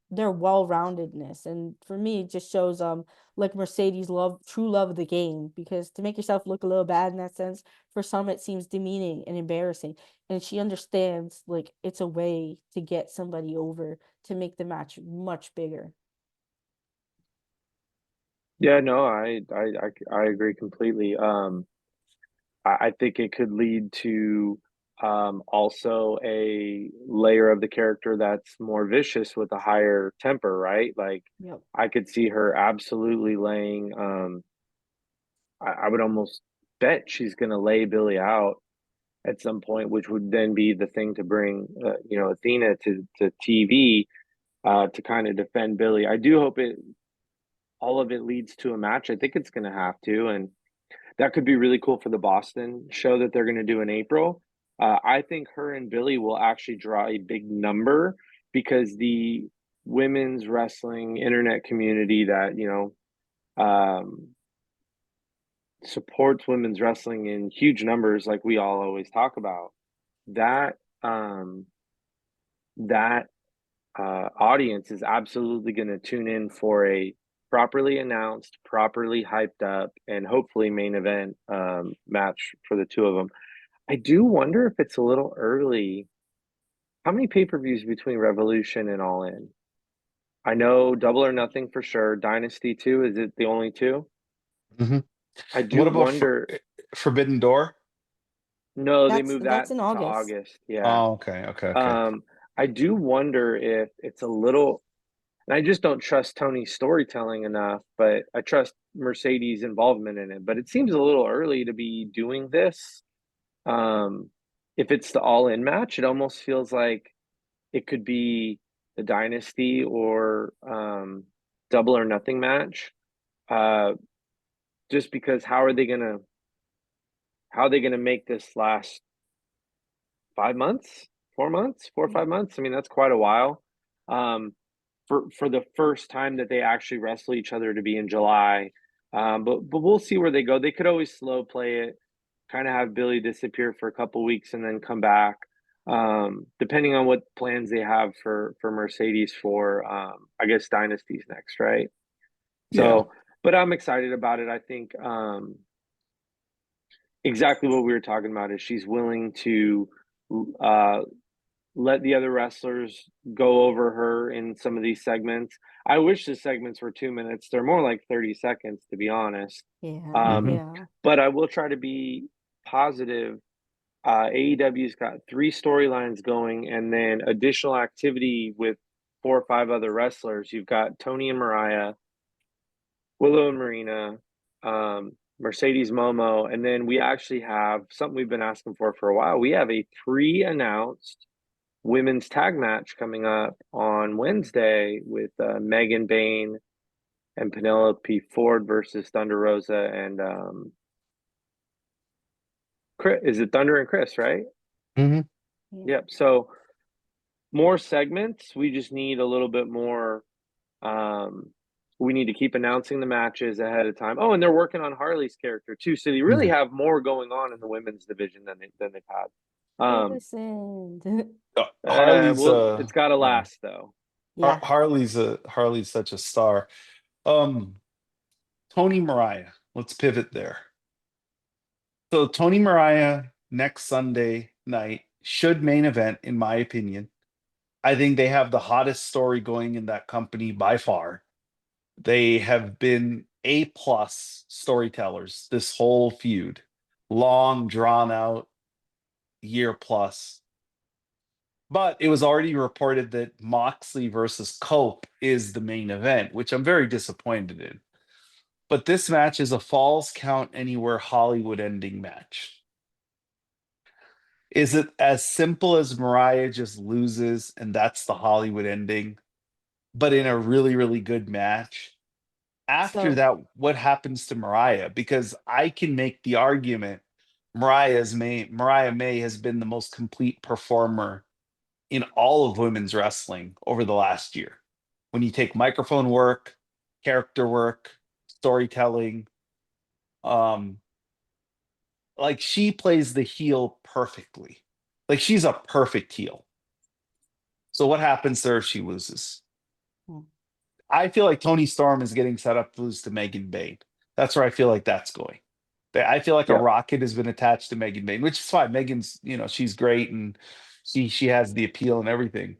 their well-roundedness. And for me, it just shows like Mercedes love, true love of the game, because to make yourself look a little bad in that sense, for some it seems demeaning and embarrassing, and she understands like it's a way to get somebody over, to make the match much bigger. Yeah, no, I agree completely. I think it could lead to also a layer of the character that's more vicious with a higher temper, right? Like, Yep. I could see her absolutely laying. I would almost bet she's going to lay Billy out at some point, which would then be the thing to bring, Athena to TV to kind of defend Billy. I do hope all of it leads to a match. I think it's going to have to, and that could be really cool for the Boston show that they're going to do in April. I think her and Billy will actually draw a big number because the women's wrestling internet community that supports women's wrestling in huge numbers, like we all always talk about, that that audience is absolutely going to tune in for a properly announced, properly hyped up, and hopefully main event match for the two of them. I do wonder if it's a little early. How many pay-per-views between Revolution and All In? I know Double or Nothing for sure. Dynasty 2, is it the only two? Mhm. I do What about wonder. Forbidden Door? No, they That's moved that in to August. August. Yeah. Oh, okay. I do wonder if it's a little, and I just don't trust Tony's storytelling enough, but I trust Mercedes' involvement in it. But it seems a little early to be doing this. If it's the all-in match, it almost feels like it could be the Dynasty or Double or Nothing match. Just because how are they gonna make this last 5 months, 4 months, 4 or 5 months? I mean, that's quite a while. For the first time that they actually wrestle each other to be in July. But we'll see where they go. They could always slow play it, kind of have Billy disappear for a couple weeks and then come back. Depending on what plans they have for Mercedes for I guess Dynasty's next, right? Yeah. So, but I'm excited about it. I think exactly what we were talking about is she's willing to let the other wrestlers go over her in some of these segments. I wish the segments were 2 minutes. They're more like 30 seconds, to be honest. Yeah, Mhm. yeah. But I will try to be positive. AEW's got 3 storylines going and then additional activity with 4 or 5 other wrestlers. You've got Tony and Mariah, Willow and Marina, Mercedes Momo, and then we actually have something we've been asking for a while. We have a pre-announced women's tag match coming up on Wednesday with Megan Bayne and Penelope Ford versus Thunder Rosa and Chris. Is it Thunder and Chris, right? Mhm. Yeah. Yep. So more segments. We just need a little bit more. We need to keep announcing the matches ahead of time. Oh, and they're working on Harley's character too. So they really Yeah. have more going on in the women's division than they've had. Listen. Harley's Well, it's got to yeah. last though. Yeah. Harley's such a star. Um Tony Mariah. Let's pivot there. So Tony Mariah next Sunday night should main event, in my opinion. I think they have the hottest story going in that company by far. They have been A plus storytellers this whole feud. Long, drawn out, year plus. But it was already reported that Moxley versus Cope is the main event, which I'm very disappointed in. But this match is a Falls Count Anywhere Hollywood ending match. Is it as simple as Mariah just loses and that's the Hollywood ending, but in a really, really good match? After So that, what happens to Mariah? Because I can make the argument Mariah May has been the most complete performer in all of women's wrestling over the last year. When you take microphone work, character work, storytelling, um, like she plays the heel perfectly. Like she's a perfect heel. So what happens to her if she loses? hmm, I feel like Tony Storm is getting set up to lose to Megan Bayne. That's where I feel like that's going. I feel like a Yeah. rocket has been attached to Megan Bayne, which is fine. Megan's, she's great and she has the appeal and everything.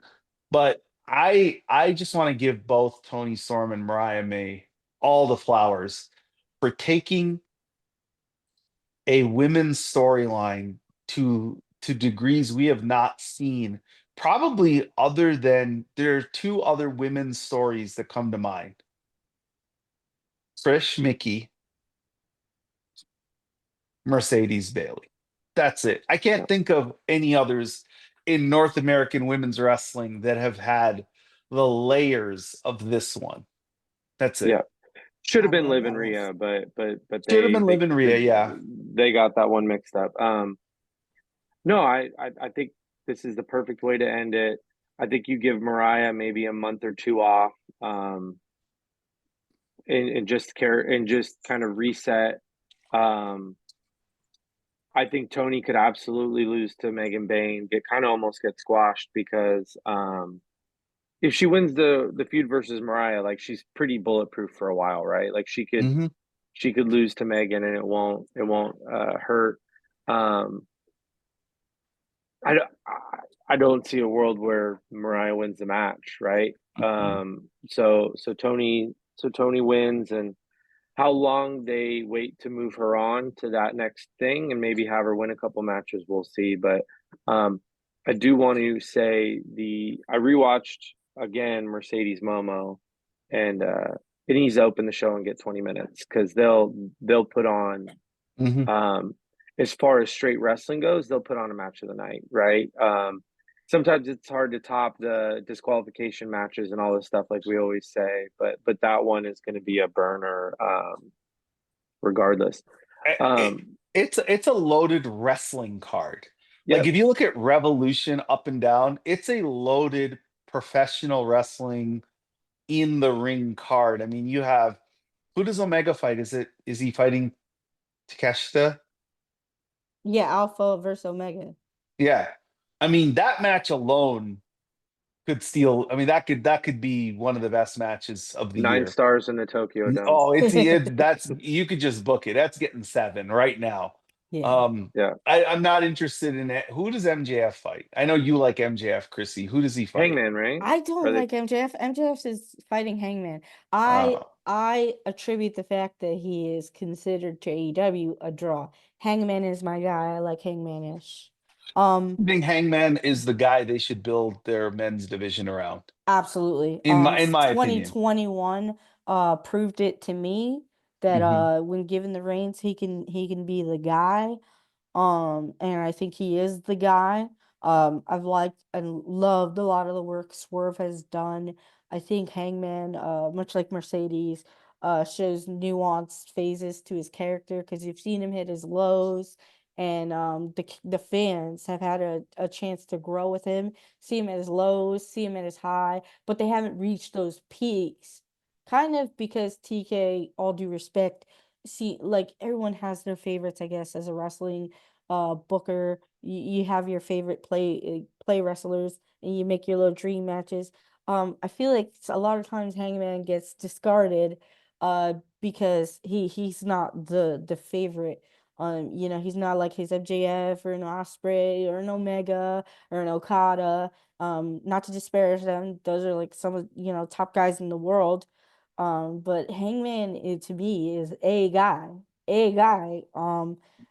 But I just want to give both Tony Storm and Mariah May all the flowers for taking a women's storyline to degrees we have not seen, probably other than there are 2 other women's stories that come to mind. Trish Mickey, Mercedes Bailey. That's it. I Yeah. can't think of any others in North American women's wrestling that have had the layers of this one. That's it. Yeah. Should I have been love Liv that and list. Rhea, but Should have been Liv and Rhea, yeah. they got that one mixed up. No, I think this is the perfect way to end it. I think you give Mariah maybe a month or 2 off, and just kind of reset. I think Tony could absolutely lose to Megan Bayne, almost get squashed because if she wins the feud versus Mariah, like she's pretty bulletproof for a while, right? Like Hmm. she could lose to Megan and it won't hurt. Um, I don't I don't see a world where Mariah wins the match, right? So Tony wins, and how long they wait to move her on to that next thing and maybe have her win a couple matches, we'll see. But I do want to say I rewatched again Mercedes Momo, and it needs to open the show and get 20 minutes because they'll put on Hmm. um as far as straight wrestling goes, they'll put on a match of the night, right? Sometimes it's hard to top the disqualification matches and all this stuff, like we always say, but that one is going to be a burner, regardless. Um, It's a loaded wrestling card. Like yep, if you look at Revolution up and down, it's a loaded professional wrestling in the ring card. I mean, you have who does Omega fight? Is he fighting Takeshita? Yeah, Alpha versus Omega. Yeah. I mean, that match alone could steal. I mean, that could be one of the best matches of the nine year. stars in the Tokyo Dome. Oh, that's you could just book it. That's getting 7 right now. Yeah. Um, Yeah, I'm not interested in it. Who does MJF fight? I know you like MJF, Crissy. Who does he fight? Hangman, right? I Or don't they like MJF. MJF is fighting Hangman. Uh, I attribute the fact that he is considered to AEW a draw. Hangman is my guy. I like Hangman-ish. I think Hangman is the guy they should build their men's division around. Absolutely. In my opinion. 2021 proved it to me that Hmm. when given the reins he can be the guy. And I think he is the guy. I've liked and loved a lot of the work Swerve has done. I think Hangman, much like Mercedes, shows nuanced phases to his character because you've seen him hit his lows, and the fans have had a chance to grow with him, see him at his lows, see him at his high, but they haven't reached those peaks. Kind of because TK, all due respect, see, like everyone has their favorites, I guess, as a wrestling booker. You have your favorite play wrestlers and you make your little dream matches. I feel like a lot of times Hangman gets discarded because he's not the favorite. He's not like his MJF or an Osprey or an Omega or an Okada. Not to disparage them, those are like some of top guys in the world. But Hangman, to me, is a guy.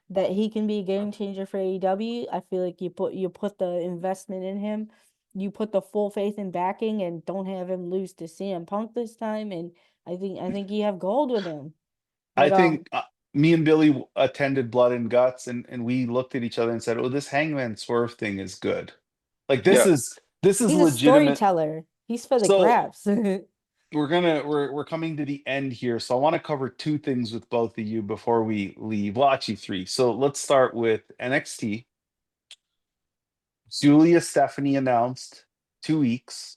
That he can be a game changer for AEW. I feel like you put the investment in him, you put the full faith and backing, and don't have him lose to CM Punk this time. And I think you have gold with him. I But think me and Billy attended Blood and Guts, and we looked at each other and said, "Oh, this Hangman Swerve thing is good. Like yeah. this is he's a legitimate." storyteller. He's for the So grabs. we're coming to the end here, so I want to cover 2 things with both of you before we leave. Well, actually 3. So let's start with NXT. Julia Stephanie announced 2 weeks.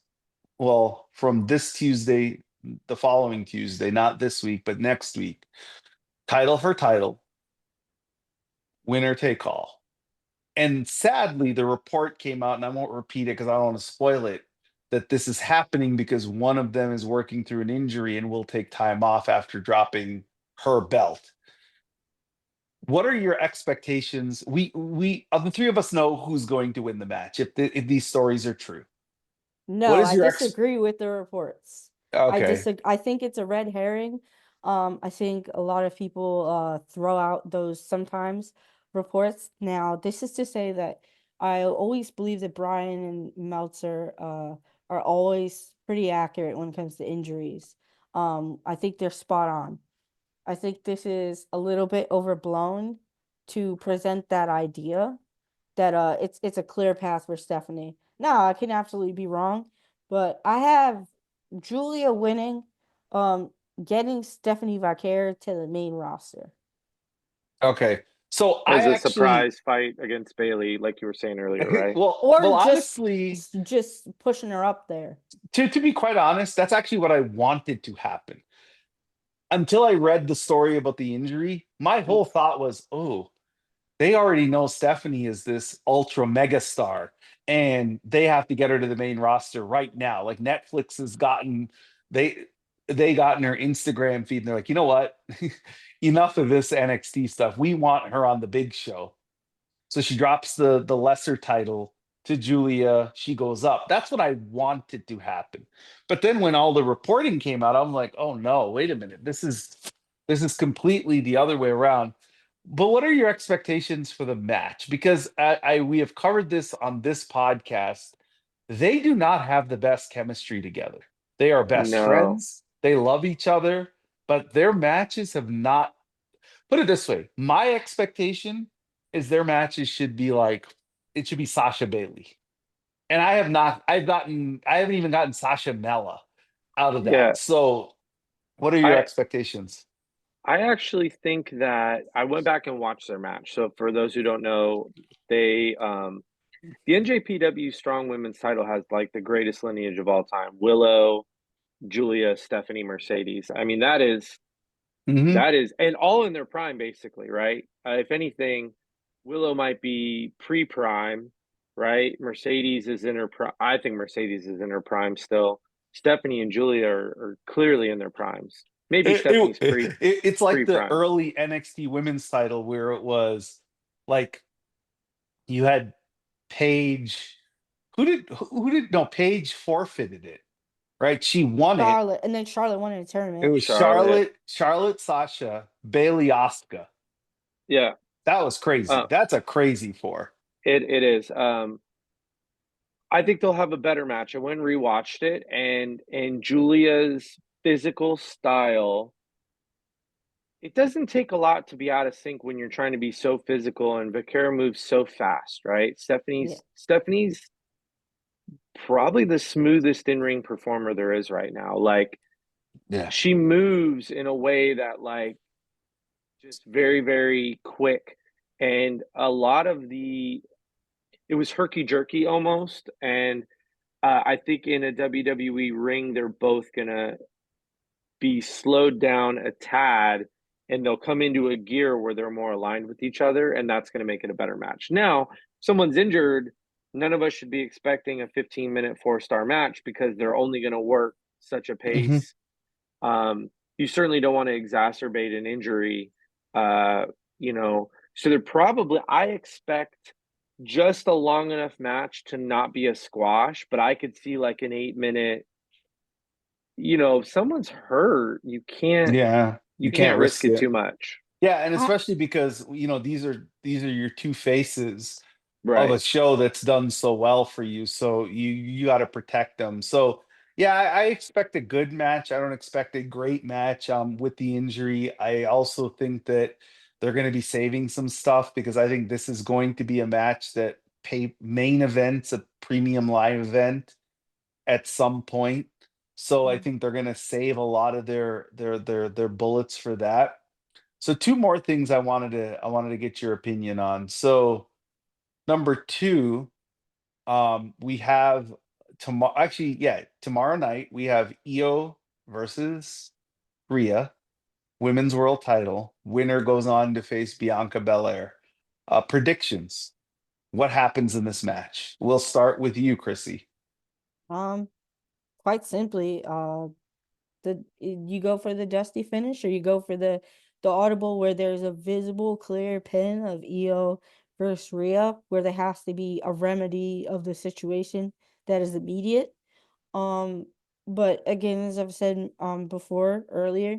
Well, from this Tuesday, the following Tuesday, not this week, but next week. Title for title, winner take all. And sadly, the report came out, and I won't repeat it because I don't want to spoil it, that this is happening because one of them is working through an injury and will take time off after dropping her belt. What are your expectations? We of the 3 of us know who's going to win the match if these stories are true. What No, is I your disagree with the reports. Okay. I think it's a red herring. I think a lot of people throw out those sometimes reports. Now, this is to say that I always believe that Brian and Meltzer are always pretty accurate when it comes to injuries. I think they're spot on. I think this is a little bit overblown to present that idea that it's a clear path for Stephanie. No, I can absolutely be wrong, but I have Julia winning, um, getting Stephanie Vaquer to the main roster. Okay. So I As a actually surprise fight against Bailey, like you were saying earlier, right? well Or honestly, just pushing her up there. to be quite honest, that's actually what I wanted to happen. until I read the story about the injury, my whole thought was, oh, they already know Stephanie is this ultra mega star, and they have to get her to the main roster right now. Like Netflix has gotten they they got in her Instagram feed and they're like, you know what? Enough of this NXT stuff. We want her on the big show. So she drops the lesser title to Julia. She goes up. That's what I wanted to happen. But then when all the reporting came out, I'm like, oh no, wait a minute. This is completely the other way around. But what are your expectations for the match? Because we have covered this on this podcast. They do not have the best chemistry together. They are best No. friends. They love each other, but their matches have not. Put it this way: my expectation is their matches should be like it should be Sasha Bailey, and I have not. I haven't even gotten Sasha Mella out of Yeah. that. So, what are your I expectations? I actually think that I went back and watched their match. So for those who don't know, they the NJPW Strong Women's title has like the greatest lineage of all time. Willow, Julia, Stephanie, Mercedes. I mean, Hmm. that is, and all in their prime, basically, right? If anything, Willow might be pre-prime, right? Mercedes is in her prime. I think Mercedes is in her prime still. Stephanie and Julia are clearly in their primes. Maybe Stephanie's It's like the pre-prime. early NXT Women's title where it was like you had Paige. Who did no Paige forfeited it, right? She won it. Charlotte, and then Charlotte won in a It tournament. was Charlotte. Charlotte, Sasha, Bailey, Asuka. Yeah. That was crazy. Uh, That's a crazy four. it is. I think they'll have a better match. I went and rewatched it, and Julia's physical style, it doesn't take a lot to be out of sync when you're trying to be so physical, and Vaquera moves so fast, right? Yeah. Stephanie's probably the smoothest in-ring performer there is right now. Like, Yeah. she moves in a way that like just very, very quick. And a lot of it was herky jerky almost. And I think in a WWE ring, they're both gonna be slowed down a tad, and they'll come into a gear where they're more aligned with each other, and that's going to make it a better match. Now, if someone's injured, none of us should be expecting a 15-minute 4-star match because they're only going to work such a Hmm. pace. You certainly don't want to exacerbate an injury, uh, So they're probably, I expect just a long enough match to not be a squash, but I could see like an 8-minute. If someone's hurt, Yeah. you You can't can't risk risk it it. too much. Yeah, and I, especially because these are your two faces of a Right. show that's done so well for you. So you got to protect them. So yeah, I expect a good match. I don't expect a great match. With the injury, I also think that they're going to be saving some stuff because I think this is going to be a match that pay main events a premium live event at some point. So I think they're going to save a lot of their bullets for that. So two more things I wanted to get your opinion on. So number two, we have tomorrow. Actually, yeah, tomorrow night we have Io versus Rhea, women's world title. Winner goes on to face Bianca Belair. Predictions. What happens in this match? We'll start with you, Crissy. um, quite simply, you go for the dusty finish, or you go for the audible where there's a visible, clear pin of Io versus Rhea, where there has to be a remedy of the situation that is immediate. Um, but again, as I've said before earlier,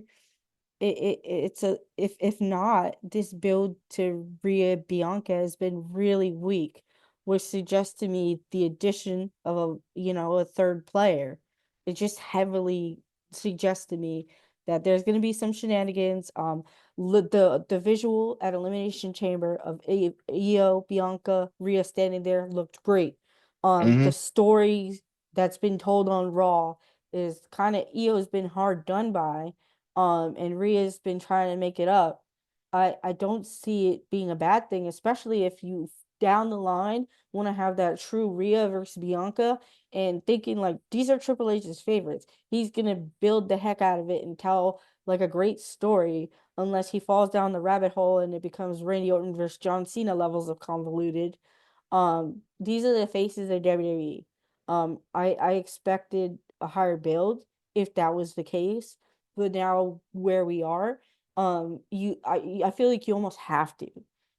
it's a if not, this build to Rhea Bianca has been really weak, which suggests to me the addition of a third player. It just heavily suggests to me that there's going to be some shenanigans. The visual at Elimination Chamber of Io, Bianca, Rhea standing there looked great. The Hmm. story that's been told on Raw is kind of Io's been hard done by, and Rhea's been trying to make it up. I don't see it being a bad thing, especially if you down the line want to have that true Rhea versus Bianca, and thinking like these are Triple H's favorites. He's gonna build the heck out of it and tell like a great story unless he falls down the rabbit hole and it becomes Randy Orton versus John Cena levels of convoluted. These are the faces of WWE. I expected a higher build if that was the case, but now where we are, I feel like you almost have to,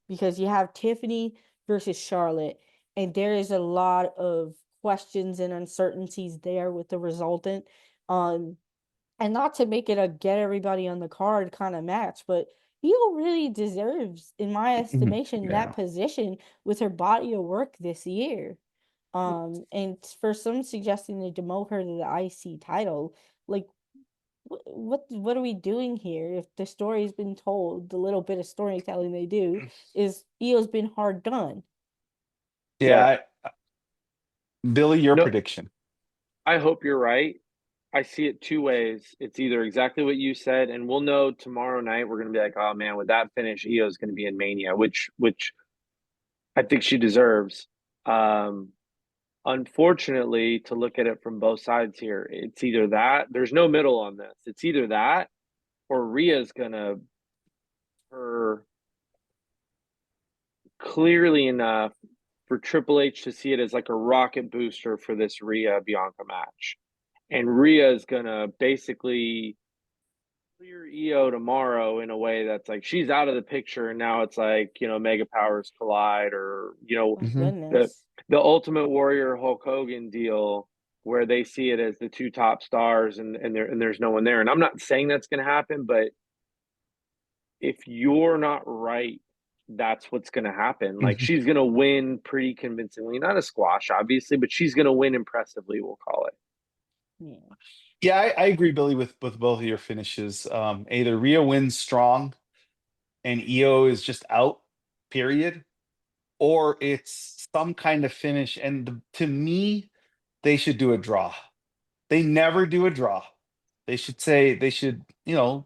because you have Tiffany versus Charlotte, and there is a lot of questions and uncertainties there with the resultant. And not to make it a get everybody on the card kind of match, but Io really deserves, in my estimation, Yeah. that position with her body of work this year. And for some suggesting to demote her to the IC title, like what are we doing here? If the story's been told, the little bit of storytelling they do is Io's been hard done. Yeah, Billy, your No, prediction. I hope you're right. I see it two ways. It's either exactly what you said, and we'll know tomorrow night. We're going to be like, oh man, with that finish, Io's going to be in Mania, which I think she deserves. Um, Unfortunately, to look at it from both sides here, it's either that. There's no middle on this. It's either that, or Rhea's going to her clearly enough for Triple H to see it as like a rocket booster for this Rhea Bianca match. And Rhea is going to basically clear Io tomorrow in a way that's like she's out of the picture, and now it's like, mega powers collide, or Oh goodness. the Ultimate Warrior Hulk Hogan deal where they see it as the two top stars, and there's no one there. And I'm not saying that's going to happen, but if you're not right, that's what's going to happen. Like she's going to win pretty convincingly, not a squash, obviously, but she's going to win impressively. We'll call it. Yeah. Yeah, I agree, Billy, with both of your finishes. Either Rhea wins strong and Io is just out, period, or it's some kind of finish. And to me, they should do a draw. They never do a draw. They should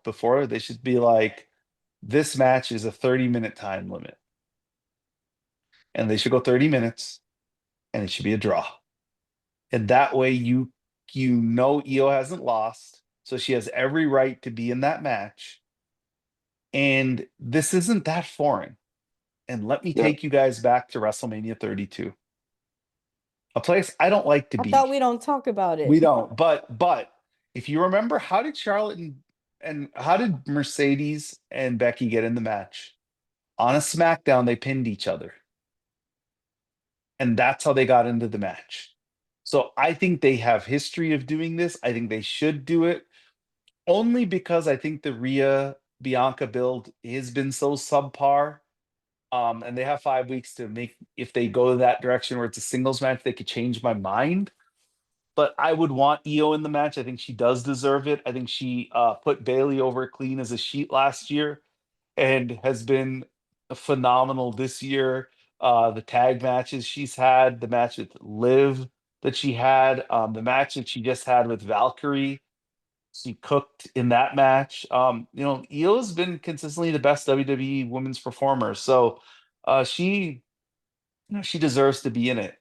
before they should be like, this match is a 30-minute time limit. And they should go 30 minutes and it should be a draw. And that way you know Io hasn't lost. So she has every right to be in that match. And this isn't that foreign. And let me Yeah. take you guys back to WrestleMania 32. A place I don't like to I be. thought we don't talk about it. We don't. But if you remember, how did Charlotte and how did Mercedes and Becky get in the match? On a SmackDown, they pinned each other. And that's how they got into the match. So I think they have history of doing this. I think they should do it. Only because I think the Rhea Bianca build has been so subpar. And they have 5 weeks to make, if they go that direction where it's a singles match, they could change my mind. But I would want Io in the match. I think she does deserve it. I think she put Bailey over clean as a sheet last year and has been phenomenal this year. The tag matches she's had, the match with Liv that she had, the match that she just had with Valkyrie. She cooked in that match. Io's been consistently the best WWE women's performer. So she deserves to be in it.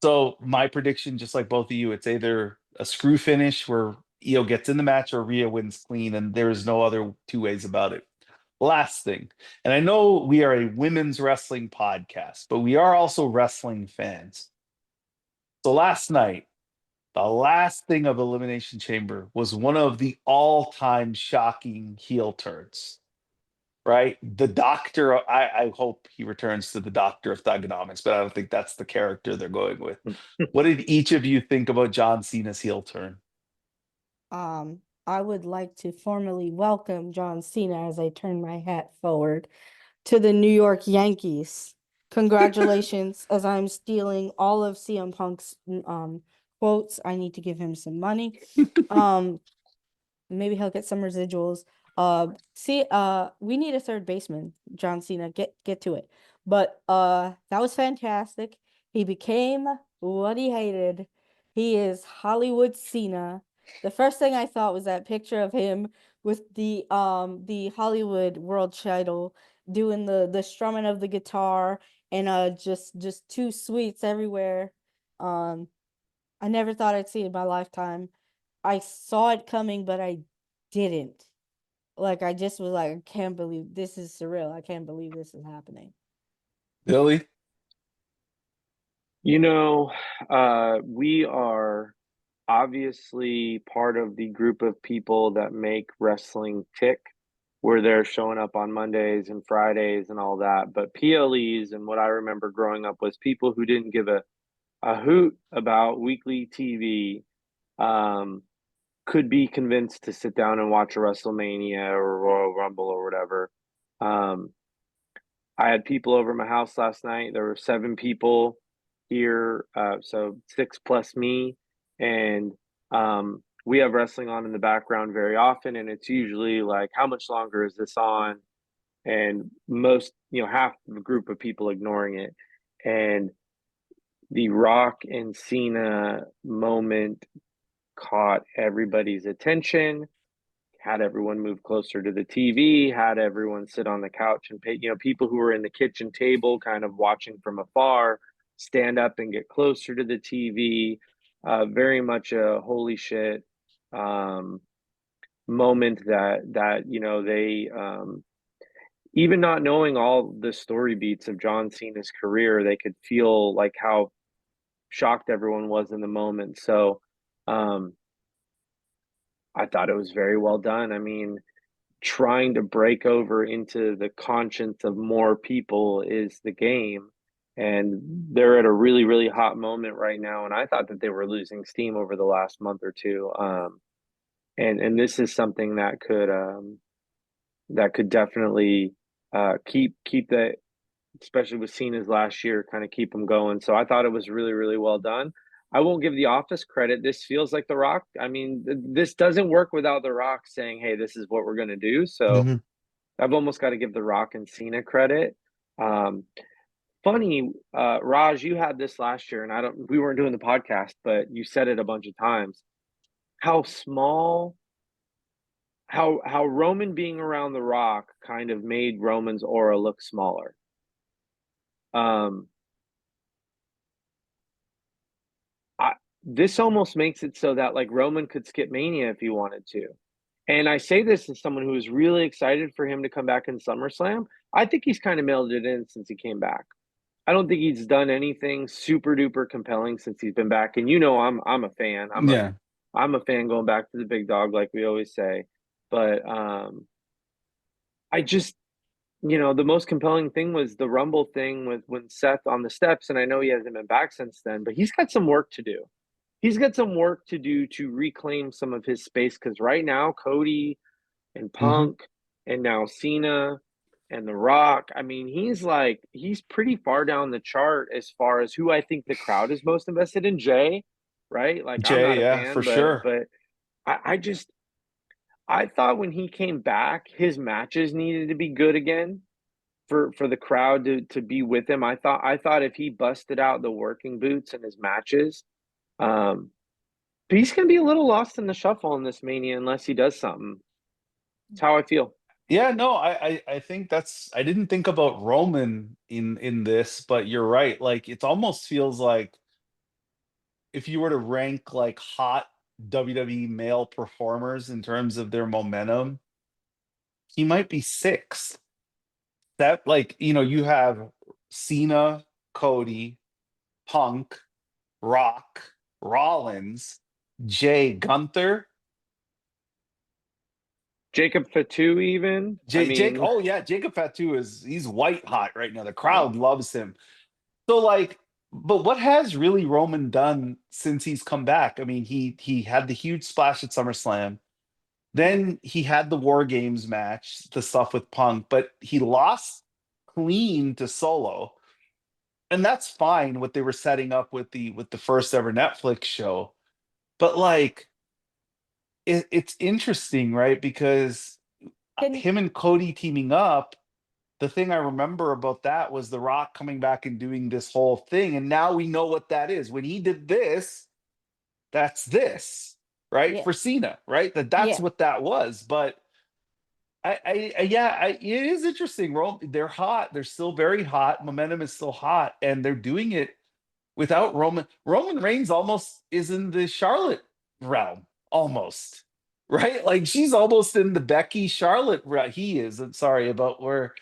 So my prediction, just like both of you, it's either a screw finish where Io gets in the match or Rhea wins clean, and there's no other two ways about it. Last thing, and I know we are a women's wrestling podcast, but we are also wrestling fans. So last night, the last thing of Elimination Chamber was one of the all-time shocking heel turns, right? The Doctor, I hope he returns to the Doctor of Thugonomics, but I don't think that's the character they're going with. What did each of you think about John Cena's heel turn? I would like to formally welcome John Cena as I turn my hat forward to the New York Yankees. Congratulations, as I'm stealing all of CM Punk's quotes. I need to give him some money. Maybe he'll get some residuals. We need a third baseman, John Cena. Get to it. But that was fantastic. He became what he hated. He is Hollywood Cena. The first thing I thought was that picture of him with the Hollywood world title doing the strumming of the guitar and just two sweets everywhere. I never thought I'd see it in my lifetime. I saw it coming, but I didn't. Like, I just was like, I can't believe this is surreal. I can't believe this is happening. Billy? You know, we are obviously part of the group of people that make wrestling tick, where they're showing up on Mondays and Fridays and all that. But PLEs and what I remember growing up was people who didn't give a hoot about weekly TV, could be convinced to sit down and watch a WrestleMania or Royal Rumble or whatever. Um, I had people over at my house last night. There were 7 people here, so 6 plus me, and we have wrestling on in the background very often, and it's usually like, how much longer is this on? And most, half the group of people ignoring it. And the Rock and Cena moment caught everybody's attention, had everyone move closer to the TV, had everyone sit on the couch and pay, people who were in the kitchen table kind of watching from afar, stand up and get closer to the TV. Very much a holy shit moment that they even not knowing all the story beats of John Cena's career, they could feel like how shocked everyone was in the moment. So I thought it was very well done. I mean, trying to break over into the conscience of more people is the game. And they're at a really, really hot moment right now. And I thought that they were losing steam over the last month or two. And this is something that could definitely keep that, especially with Cena's last year, kind of keep them going. So I thought it was really, really well done. I won't give The Office credit. This feels like The Rock. I mean, this doesn't work without The Rock saying, "Hey, this is what we're going to do." So Mm-hmm. I've almost got to give The Rock and Cena credit. Funny, Raj, you had this last year, and we weren't doing the podcast, but you said it a bunch of times. How small, how Roman being around The Rock kind of made Roman's aura look smaller. This almost makes it so that like Roman could skip Mania if he wanted to. And I say this as someone who is really excited for him to come back in SummerSlam. I think he's kind of mailed it in since he came back. I don't think he's done anything super duper compelling since he's been back. And I'm a fan. Yeah. I'm a fan going back to the big dog, like we always say. But I just, the most compelling thing was the Rumble thing with when Seth on the steps. And I know he hasn't been back since then, but he's got some work to do. He's got some work to do to reclaim some of his space, because right now Cody and Punk and now Cena and The Rock, I mean, he's pretty far down the chart as far as who I think the crowd is most invested in. Jay, right? Like, I'm Jay, not a yeah, for fan, sure. but I thought when he came back, his matches needed to be good again for the crowd to be with him. I thought if he busted out the working boots in his matches, but he's going to be a little lost in the shuffle in this Mania unless he does something. That's how I feel. Yeah, no, I think I didn't think about Roman in this, but you're right. Like, it almost feels like if you were to rank like hot WWE male performers in terms of their momentum, he might be 6th. That, like, you have Cena, Cody, Punk, Rock, Rollins, Jay, Gunther, Jacob Fatu, even. I Jake. mean, Oh yeah, Jacob Fatu he's white hot right now. The crowd loves him. So, like, but what has really Roman done since he's come back? I mean, he had the huge splash at SummerSlam. Then he had the War Games match, the stuff with Punk, but he lost clean to Solo. And that's fine what they were setting up with the first ever Netflix show. But like it's interesting, right? Because Can him and Cody teaming up, the thing I remember about that was The Rock coming back and doing this whole thing. And now we know what that is. When he did this, that's this, right? yeah, For Cena, right? That's yeah. what that was. But it is interesting. They're hot. They're still very hot. Momentum is still hot, and they're doing it without Roman. Roman Reigns almost is in the Charlotte realm, almost. right? Like she's almost in the Becky Charlotte. He is. I'm sorry about where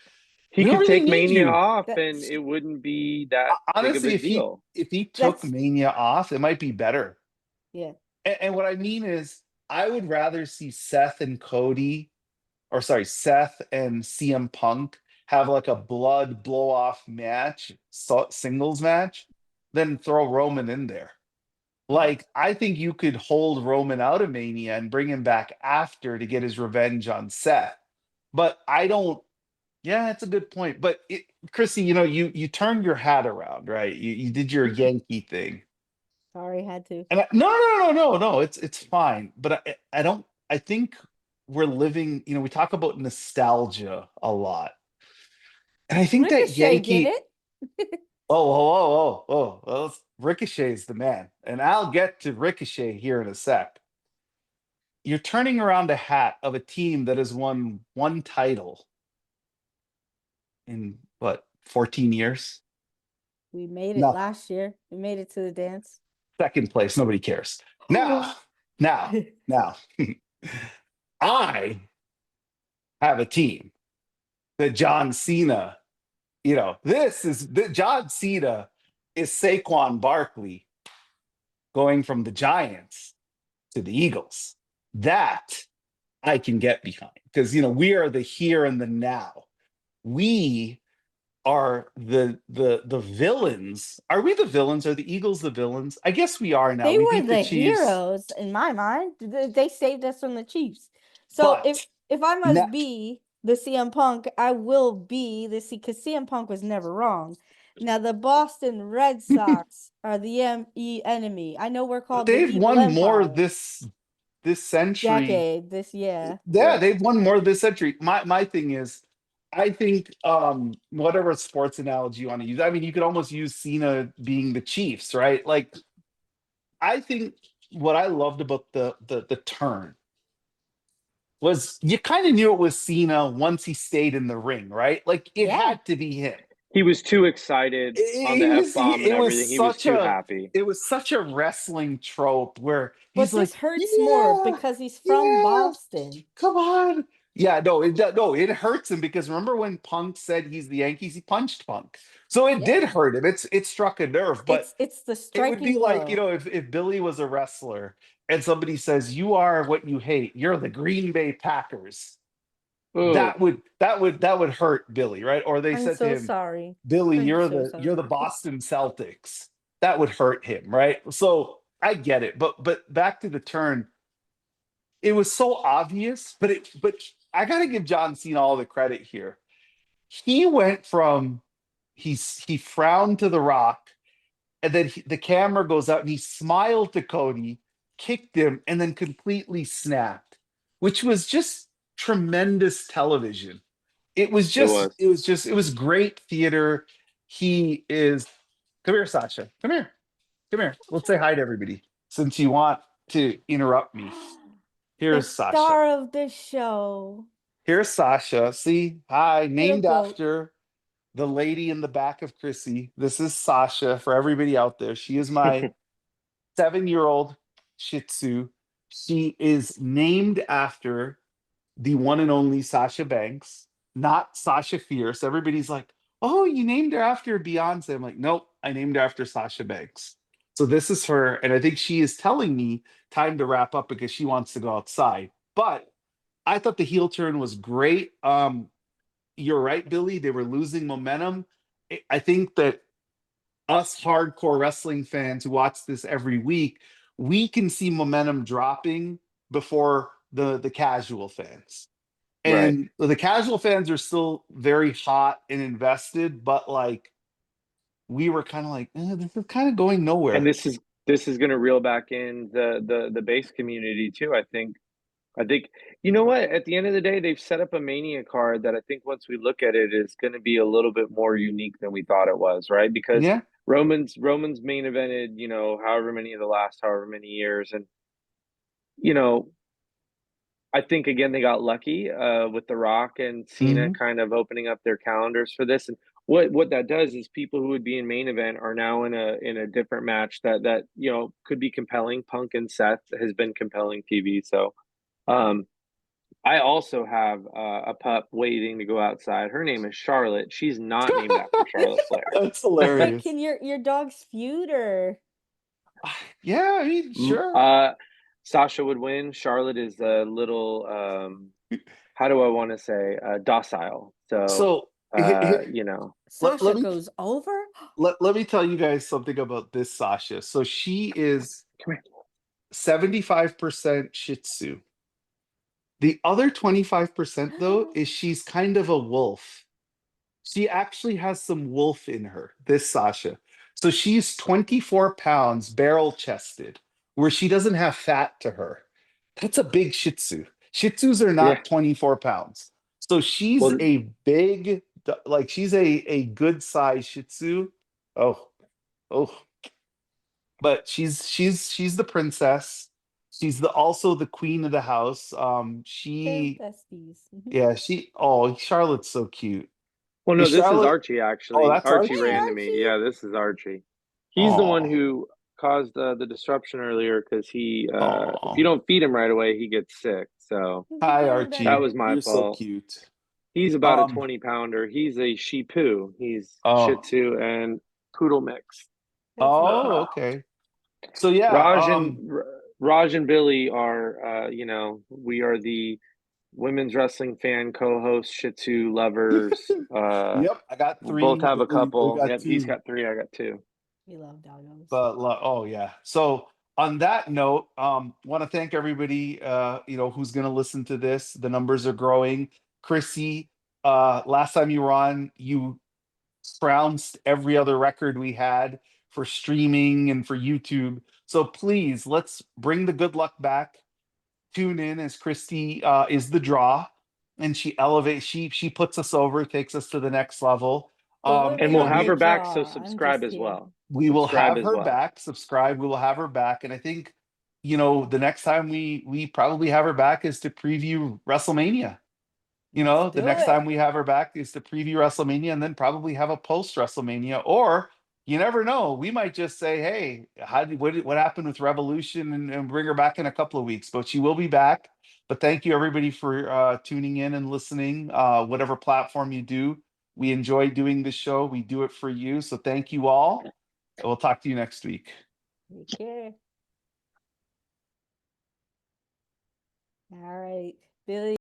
He we don't could really take need Mania you. off and That's it wouldn't be that big of a Honestly, deal. if he took that's Mania off, it might be better. yeah. And what I mean is, I would rather see Seth and Cody, or sorry, Seth and CM Punk have like a blood blow off match, singles match, than throw Roman in there. Like, I think you could hold Roman out of Mania and bring him back after to get his revenge on Seth. But I don't. Yeah, it's a good point. But Chrissy, you turned your hat around, right? You did your Yankee thing. Sorry, had to. And no. It's fine. But I don't. I think we're living. We talk about nostalgia a lot, and I think that Ricochet did Yankee. it. Oh. Well, Ricochet's the man, and I'll get to Ricochet here in a sec. You're turning around a hat of a team that has won one title in what, 14 years? We made it Nothing. last year. We made it to the dance. Second place, nobody cares. Now, now, I have a team that John Cena, this is the John Cena is Saquon Barkley going from the Giants to the Eagles. That I can get behind because we are the here and the now. We are the villains. Are we the villains? Are the Eagles the villains? I guess we are now. They We were beat the the Chiefs. heroes in my mind. They saved us from the Chiefs. So But if I na- must be the CM Punk, I will be the because CM Punk was never wrong. Now the Boston Red Sox are the enemy. I know we're but called the they've Evil won more Empire. this century. Decade this year. Yeah, Yeah. they've won more this century. My thing is, I think whatever sports analogy you want to use, I mean, you could almost use Cena being the Chiefs, right? Like, I think what I loved about the turn was you kind of knew it was Cena once he stayed in the ring, right? Like it Yeah. had to be him. He was too excited on the F-bomb and everything. He was too happy. It was such a wrestling trope where he's But like, this hurts more yeah, because he's from yeah, Boston. come on. Yeah, no, it hurts him because remember when Punk said he's the Yankees, he punched Punk. So it Yeah. did hurt him. It struck a nerve, but It's the it would be striking like, blow. if Billy was a wrestler and somebody says, you are what you hate, you're the Green Bay Packers. Ooh. That would hurt Billy, right? Or they I'm said to so him, sorry. Billy, I'm you're so the sorry. Boston Celtics. That would hurt him, right? So I get it. But back to the turn, it was so obvious, but I gotta give John Cena all the credit here. He went from he frowned to the Rock, and then the camera goes out and he smiled to Cody, kicked him, and then completely snapped, which was just tremendous television. It was. It was great theater. He is. Come here, Sasha. Come here. Come here. Let's say hi to everybody since you want to interrupt me. The Here's Sasha. star of the show. Here's Sasha. See, hi, Little named goat. after the lady in the back of Crissy. This is Sasha for everybody out there. She is my 7-year-old Shih Tzu. She is named after the one and only Sasha Banks, not Sasha Fierce. Everybody's like, oh, you named her after Beyonce. I'm like, nope, I named her after Sasha Banks. So this is her. And I think she is telling me time to wrap up because she wants to go outside. But I thought the heel turn was great. You're right, Billy. They were losing momentum. I think that us hardcore wrestling fans who watch this every week, we can see momentum dropping before the casual fans. Right. And the casual fans are still very hot and invested, but like we were kind of like, this is kind of going And nowhere. this is gonna reel back in the base community too. I think you know what? At the end of the day, they've set up a Mania card that I think once we look at it is going to be a little bit more unique than we thought it was, right? Because Yeah. Roman's main evented, however many of the last however many years, and you know, I think again they got lucky with The Rock and Cena Hmm. kind of opening up their calendars for this, and what that does is people who would be in main event are now in a different match that could be compelling. Punk and Seth has been compelling TV, so. I also have a pup waiting to go outside. Her name is Charlotte. She's not named after Charlotte Flair. That's Wait, hilarious. can your dogs feud or? Yeah, I mean, sure. Sasha would win. Charlotte is a little, how do I want to say, docile. So, you know. Let Sasha me goes over? let me tell you guys something about this Sasha. So she is Come here. 75% Shih Tzu. The other 25% though is she's kind of a wolf. She actually has some wolf in her, this Sasha. So she's 24 pounds, barrel chested, where she doesn't have fat to her. That's a big Shih Tzu. Shih Tzus are Yeah. not 24 pounds. So she's Well, a big, like she's a good size Shih Tzu. Oh, oh. But she's the princess. She's also the queen of the house. They're She besties. yeah, Charlotte's so cute. well, no, Is this is Charlotte? Archie, Oh, actually. that's Archie Archie. Hey, ran to me. Archie. Yeah, this is Archie. He's the one Oh, who caused the disruption earlier because he, if you oh. don't feed him right away, he gets sick. So He'll be Hi, getting that Archie. was better. my You're so fault. cute. He's about a Um, 20-pounder. He's a Shih Tzu. He's Shih oh, Tzu and Poodle mix. That's oh, adorable. okay. So yeah, Raj and Billy are, you know, we are the women's wrestling fan co-host, Shih Tzu lovers. yep, I got We both three. have a We couple. got Yep, he's two. got 3. I got 2. We love doggos. But oh yeah. So on that note, want to thank everybody who's gonna listen to this. The numbers are growing. Crissy, last time you were on, you trounced every other record we had for streaming and for YouTube. So please let's bring the good luck back. Tune in as Christy is the draw, and she elevates. She puts us over, takes us to the next level. The And women we'll are have the her back, so draw. I'm subscribe just as here. well. We will Subscribe have as her well. back. Subscribe. We will have her back, and I think the next time we probably have her back is to preview WrestleMania. Let's The do next it. time we have her back is to preview WrestleMania and then probably have a post WrestleMania. Or you never know, we might just say, hey, what happened with Revolution and bring her back in a couple of weeks. But she will be back. But thank you everybody for tuning in and listening. Whatever platform you do, we enjoy doing this show. We do it for you. So thank you all. We'll talk to you next week. Take care. All right, Billy.